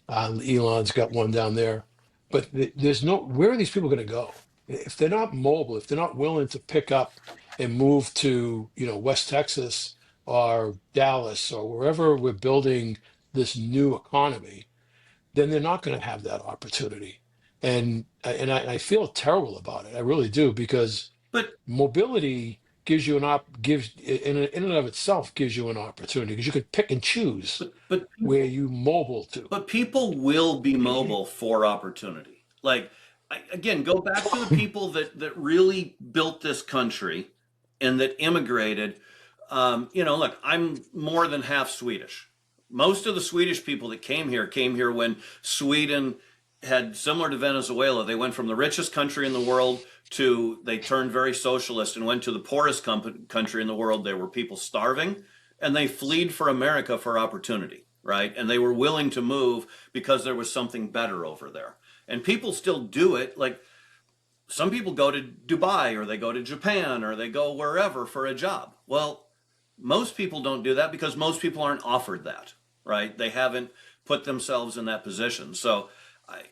Elon's got one down there. But there's no, where are these people going to go? If they're not mobile, if they're not willing to pick up and move to, West Texas or Dallas or wherever we're building this new economy, then they're not going to have that opportunity. And I feel terrible about it. I really do, because But mobility gives you an op gives in and of itself gives you an opportunity, because you could pick and choose but where you mobile to. But people will be mobile for opportunity. Like, again, go back to the people that really built this country and that immigrated. Look, I'm more than half Swedish. Most of the Swedish people that came here when Sweden had, similar to Venezuela, they went from the richest country in the world to they turned very socialist and went to the poorest country in the world. There were people starving, and they fled for America for opportunity, right? And they were willing to move because there was something better over there. And people still do it. Like some people go to Dubai or they go to Japan or they go wherever for a job. Well, most people don't do that because most people aren't offered that, right? They haven't put themselves in that position. So,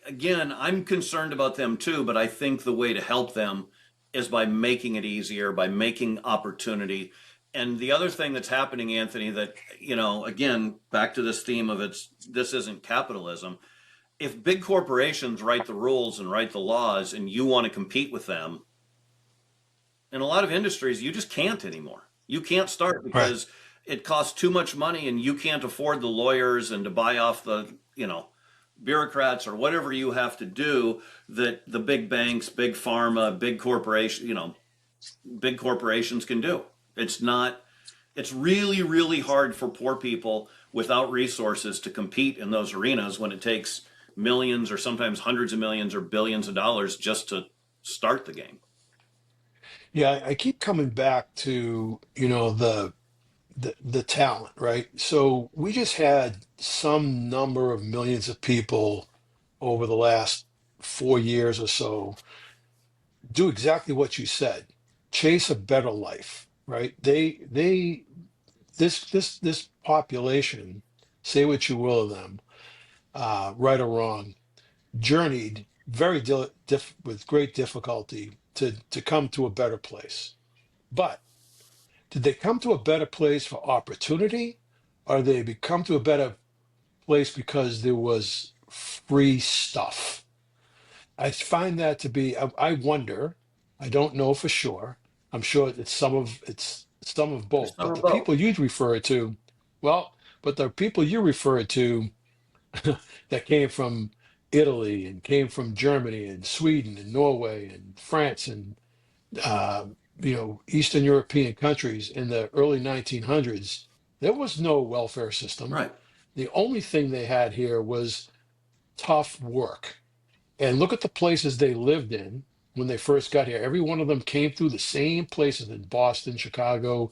again, I'm concerned about them too, but I think the way to help them is by making it easier, by making opportunity. And the other thing that's happening, Anthony, that, again, back to this theme of this isn't capitalism. If big corporations write the rules and write the laws and you want to compete with them, in a lot of industries, you just can't anymore. You can't start Right. because it costs too much money and you can't afford the lawyers and to buy off the, bureaucrats or whatever you have to do that the big banks, big pharma, big corporations can do. It's not, it's really, really hard for poor people without resources to compete in those arenas when it takes millions or sometimes hundreds of millions or billions of dollars just to start the game. Yeah, I keep coming back to, the talent, right? So we just had some number of millions of people over the last 4 years or so do exactly what you said, chase a better life, right? This population, say what you will of them, right or wrong, journeyed with great difficulty to come to a better place. But did they come to a better place for opportunity, or did they come to a better place because there was free stuff? I find that to be, I wonder, I don't know for sure. I'm sure it's some of There's both. some But of the both. people you'd refer to, well, but the people you refer to that came from Italy and came from Germany and Sweden and Norway and France and uh, Eastern European countries in the early 1900s, there was no welfare system. Right. The only thing they had here was tough work. And look at the places they lived in when they first got here. Every one of them came through the same places in Boston, Chicago,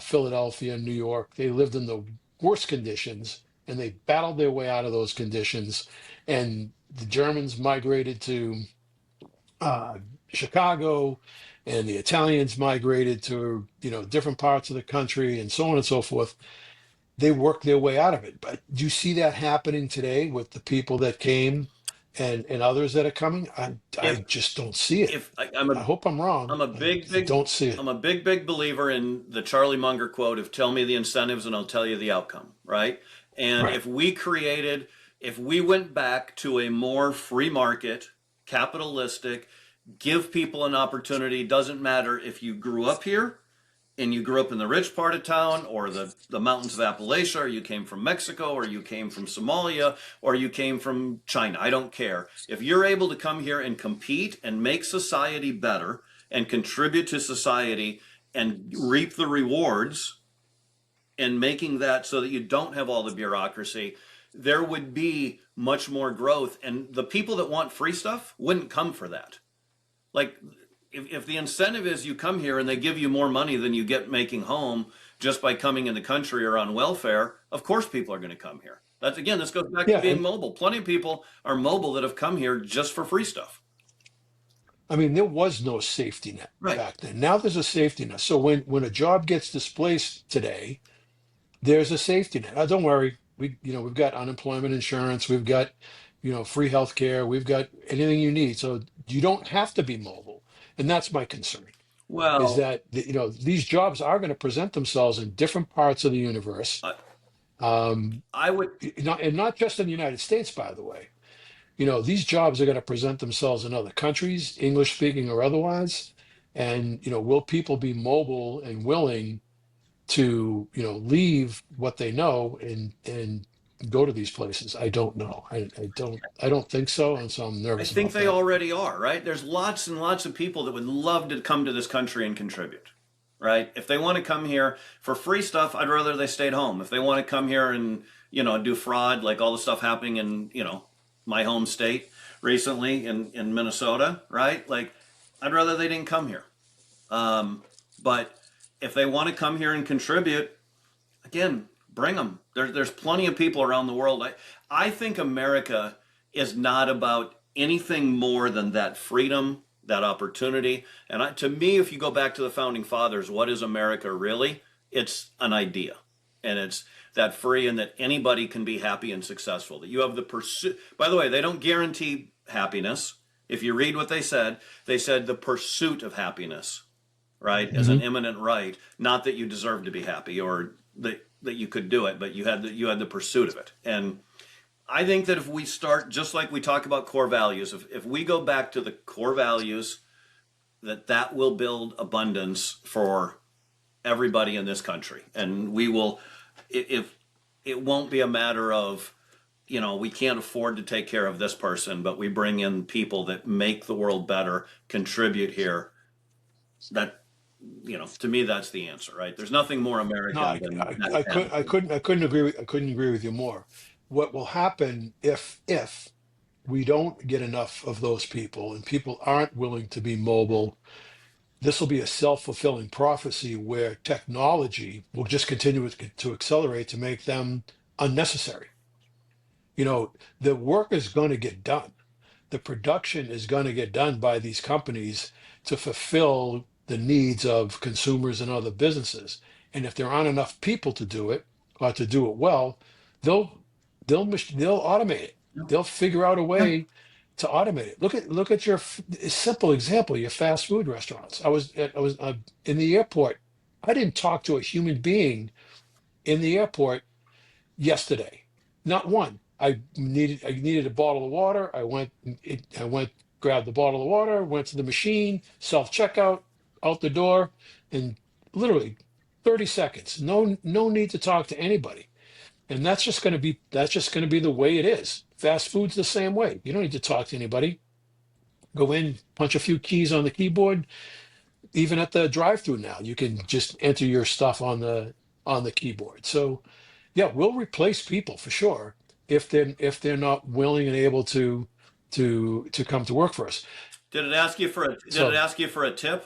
Philadelphia, New York. They lived in the worst conditions and they battled their way out of those conditions. And the Germans migrated to uh, Chicago, and the Italians migrated to different parts of the country, and so on and so forth. They worked their way out of it. But do you see that happening today with the people that came and others that are coming? I If just don't see it. if I, I'm a I hope I'm wrong. I'm a I big big don't see it. I'm a big big believer in the Charlie Munger quote of "Tell me the incentives and I'll tell you the outcome." Right? And Right. if we went back to a more free market, capitalistic, give people an opportunity. Doesn't matter if you grew up here and you grew up in the rich part of town or the mountains of Appalachia, or you came from Mexico, or you came from Somalia, or you came from China. I don't care. If you're able to come here and compete and make society better and contribute to society and reap the rewards and making that so that you don't have all the bureaucracy, there would be much more growth. And the people that want free stuff wouldn't come for that. Like, if the incentive is you come here and they give you more money than you get making home just by coming in the country or on welfare, of course people are going to come here. That's again, this goes back to Yeah. being mobile. Plenty of people are mobile that have come here just for free stuff. I mean, there was no safety net Right. back then. Now there's a safety net. So when a job gets displaced today, there's a safety net. Don't worry. We've got unemployment insurance. We've got, free health care. We've got anything you need. So you don't have to be mobile. And that's my concern is Well, that, these jobs are going to present themselves in different parts of the universe. I, Um, I would. and not just in the United States, by the way. These jobs are going to present themselves in other countries, English speaking or otherwise. And, will people be mobile and willing to leave what they know and go to these places? I don't know. I don't think so, and so I'm I nervous think about they that. already are. Right. There's lots and lots of people that would love to come to this country and contribute. Right. If they want to come here for free stuff, I'd rather they stayed home. If they want to come here and do fraud like all the stuff happening in my home state recently in Minnesota, right? Like, I'd rather they didn't come here. But if they want to come here and contribute, again, bring them. There's plenty of people around the world. I think America is not about anything more than that freedom, that opportunity. And to me, if you go back to the founding fathers, what is America really? It's an idea. And it's that free and that anybody can be happy and successful. That you have the pursuit. By the way, they don't guarantee happiness, If you read what they said the pursuit of happiness, right, as an Hmm. imminent right, not that you deserve to be happy or that you could do it, but you had the pursuit of it. And I think that if we start just like we talk about core values, if we go back to the core values, that will build abundance for everybody in this country, and we will. If it won't be a matter of we can't afford to take care of this person, but we bring in people that make the world better, contribute here. That to me, that's the answer, right? There's nothing more No, American than that attitude. I couldn't agree with you more. What will happen if we don't get enough of those people and people aren't willing to be mobile? This will be a self-fulfilling prophecy where technology will just continue to accelerate to make them unnecessary. The work is going to get done. The production is going to get done by these companies to fulfill the needs of consumers and other businesses. And if there aren't enough people to do it or to do it well, they'll they'll automate it. They'll figure out a Yeah. way to automate it. Look at your simple example, your fast food restaurants. I was in the airport. I didn't talk to a human being in the airport yesterday. Not one. I needed a bottle of water. I went grabbed the bottle of water, went to the machine, self checkout, out the door, in literally 30 seconds. No need to talk to anybody. And that's just going to be the way it is. Fast food's the same way. You don't need to talk to anybody. Go in, punch a few keys on the keyboard. Even at the drive-through now, you can just enter your stuff on the keyboard. So yeah, we'll replace people for sure if they're not willing and able to come to work for us. Did it So, ask you for a tip?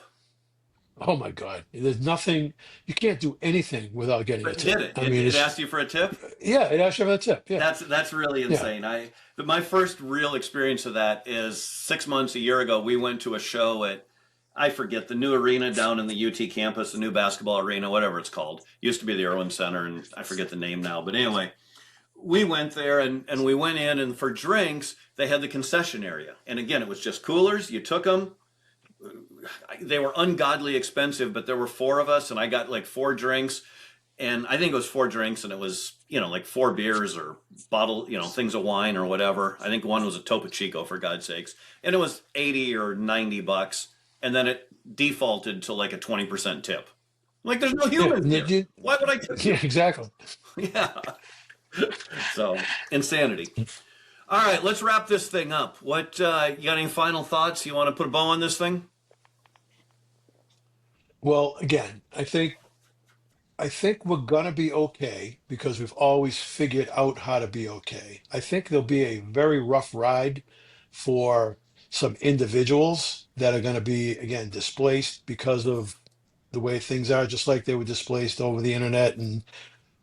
oh my God, there's nothing you can't do anything without getting a But did tip. it? I It, mean, it it's asked you for a tip? yeah, it actually have a tip. Yeah, That's really yeah. insane. But my first real experience of that is 6 months, a year ago. We went to a show at, I forget, the new arena down in the UT campus, the new basketball arena, whatever it's called. Used to be the Irwin Center, and I forget the name now. But anyway, we went there and we went in, and for drinks they had the concession area. And again, it was just coolers. You took them. They were ungodly expensive, but there were four of us, and I got like four drinks, and I think it was four drinks, and it was like four beers or bottle things of wine or whatever. I think one was a Topo Chico, for God's sakes, and it was 80 or 90 bucks, and then it defaulted to like a 20% tip. Like, there's no Yeah, humans here. Why would I tip yeah, you? exactly. Yeah. So insanity. All right, let's wrap this thing up. What you got? Any final thoughts? You want to put a bow on this thing? Well, again, I think we're gonna be okay because we've always figured out how to be okay. I think there'll be a very rough ride for some individuals that are going to be again displaced because of the way things are, just like they were displaced over the internet and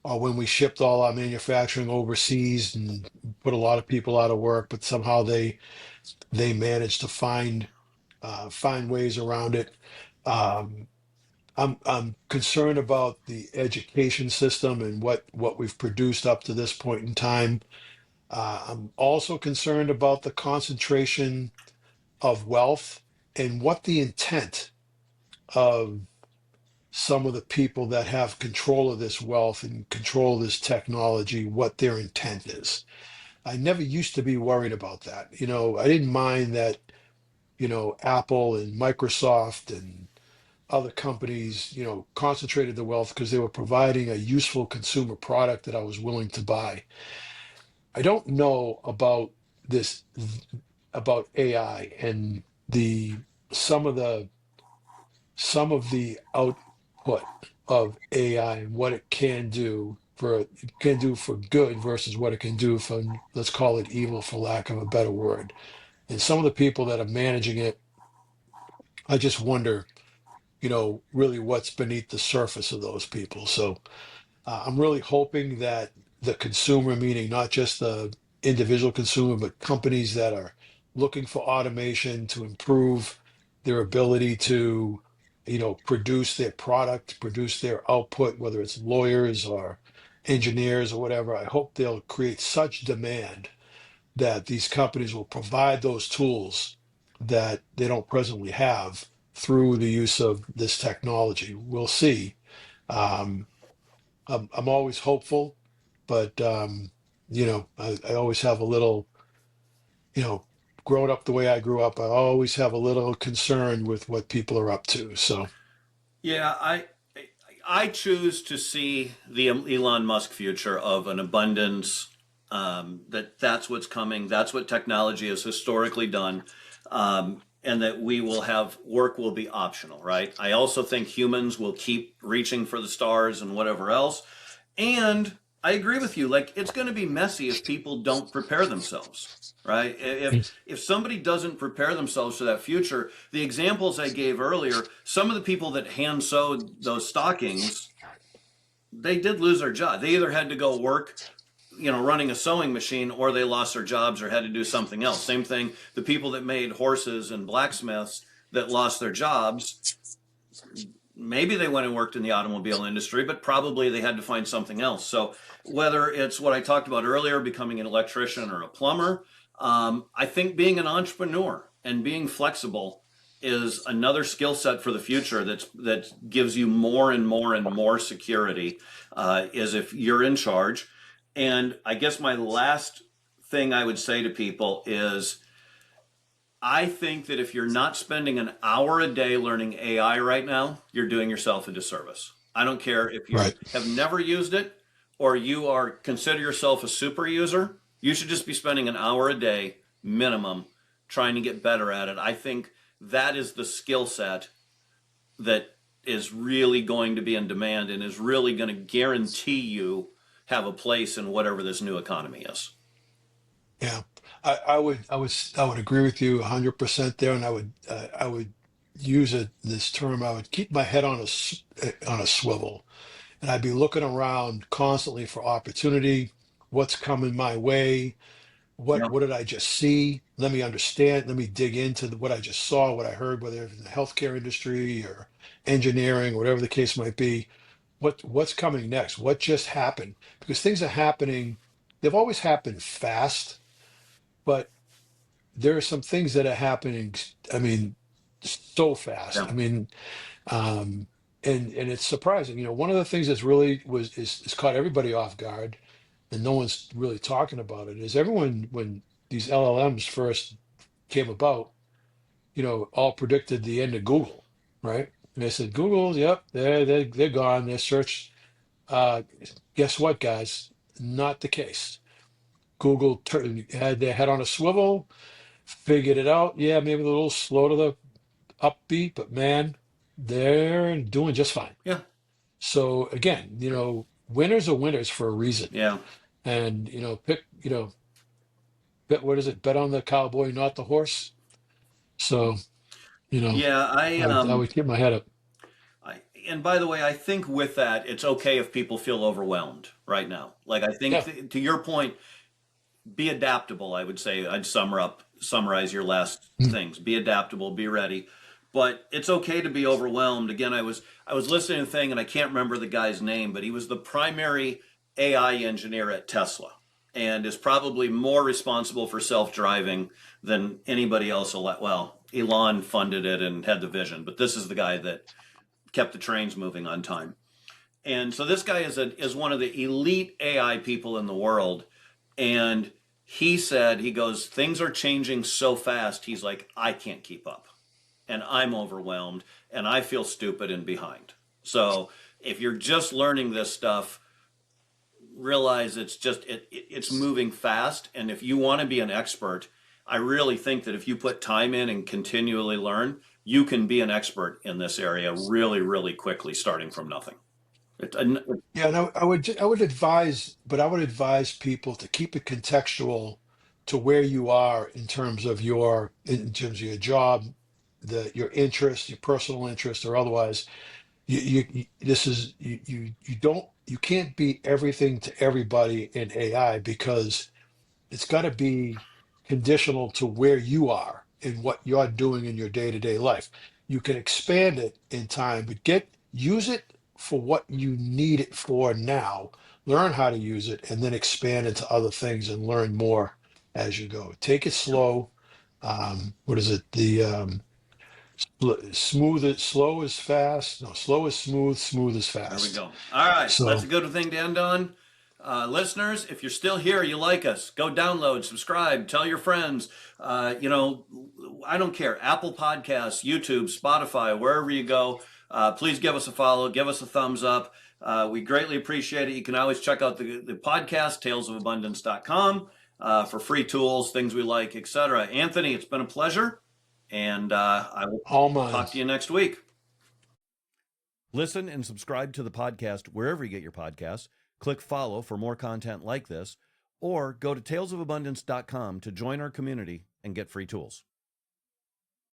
or when we shipped all our manufacturing overseas and put a lot of people out of work, but somehow they managed to find ways around it. Um, I'm concerned about the education system and what we've produced up to this point in time. I'm also concerned about the concentration of wealth and what the intent of some of the people that have control of this wealth and control of this technology, what their intent is. I never used to be worried about that. I didn't mind that, Apple and Microsoft and other companies, concentrated the wealth because they were providing a useful consumer product that I was willing to buy. I don't know about this, about AI and the some of the output of AI and what it can do for good versus what it can do for, let's call it evil, for lack of a better word. And some of the people that are managing it, I just wonder, really what's beneath the surface of those people. So I'm really hoping that the consumer, meaning not just the individual consumer, but companies that are looking for automation to improve their ability to, produce their product, produce their output, whether it's lawyers or engineers or whatever. I hope they'll create such demand that these companies will provide those tools that they don't presently have through the use of this technology. We'll see. Um, I'm always hopeful, but I always have a little, you know, growing up the way I grew up, I always have a little concern with what people are up to. So, Yeah, I choose to see the Elon Musk future of an abundance. That's what's coming. That's what technology has historically done, and that we will have work will be optional. Right. I also think humans will keep reaching for the stars and whatever else. And I agree with you. Like it's going to be messy if people don't prepare themselves. Right. If somebody doesn't prepare themselves for that future, the examples I gave earlier, some of the people that hand sewed those stockings, they did lose their job. They either had to go work, running a sewing machine, or they lost their jobs or had to do something else. Same thing, the people that made horses and blacksmiths that lost their jobs, maybe they went and worked in the automobile industry, but probably they had to find something else. So whether it's what I talked about earlier, becoming an electrician or a plumber, I think being an entrepreneur and being flexible is another skill set for the future that gives you more and more and more security, is if you're in charge. And I guess my last thing I would say to people is I think that if you're not spending an hour a day learning AI right now, you're doing yourself a disservice. I don't care if you right. have never used it or you are consider yourself a super user. You should just be spending an hour a day minimum trying to get better at it. I think that is the skill set that is really going to be in demand and is really going to guarantee you have a place in whatever this new economy is. Yeah, I would agree with you 100% there, and I would use this term. I would keep my head on on a swivel, and I'd be looking around constantly for opportunity. What's coming my way? Yeah. What did I just see? Let me understand. Let me dig into what I just saw, what I heard, whether it's in the healthcare industry or engineering, whatever the case might be. What's coming next? What just happened? Because things are happening. They've always happened fast, but there are some things that are happening. I mean, so fast. Yeah. I mean, um, and it's surprising. One of the things that's really is caught everybody off guard, and no one's really talking about it. Is everyone when these LLMs first came about, all predicted the end of Google, right? And they said Google, yep, they're gone. Their search. Uh, guess what, guys? Not the case. Google had their head on a swivel, figured it out. Yeah, maybe a little slow to the upbeat, but man, they're doing just fine. Yeah. So again, winners are winners for a reason. Yeah. And bet what is it? Bet on the cowboy, not the horse. So Yeah. I would keep my head up. I, and by the way, I think with that, it's okay if people feel overwhelmed right now. Like I think Yeah. to your point, be adaptable. I would say I'd summarize your last Mm. things. Be adaptable, be ready. But it's okay to be overwhelmed. Again, I was listening to a thing and I can't remember the guy's name, but he was the primary AI engineer at Tesla and is probably more responsible for self-driving than anybody else. Well, Elon funded it and had the vision, but this is the guy that kept the trains moving on time. And so this guy is one of the elite AI people in the world. And he said, he goes, things are changing so fast. He's like, I can't keep up. And I'm overwhelmed and I feel stupid and behind. So if you're just learning this stuff, realize it's moving fast. And if you want to be an expert, I really think that if you put time in and continually learn, you can be an expert in this area really, really quickly, starting from nothing. It, Yeah, and I would advise, but I would advise people to keep it contextual to where you are in terms of your job, your interest, your personal interest, or otherwise. This is you can't be everything to everybody in AI because it's got to be conditional to where you are and what you're doing in your day-to-day life. You can expand it in time, but use it for what you need it for now. Learn how to use it and then expand into other things and learn more as you go. Take it slow. what is it? The smooth is slow is fast. No, slow is smooth. Smooth is There we fast. go. All right, that's So a good thing to end on. Listeners, if you're still here, you like us, go download, subscribe, tell your friends. I don't care. Apple Podcasts, YouTube, Spotify, wherever you go, please give us a follow, give us a thumbs up. We greatly appreciate it. You can always check out the podcast, talesofabundance.com, for free tools, things we like, etc. Anthony, it's been a pleasure, and I will all talk mine. to you next week. Listen and subscribe to the podcast wherever you get your podcasts. Click follow for more content like this, or go to talesofabundance.com to join our community and get free tools.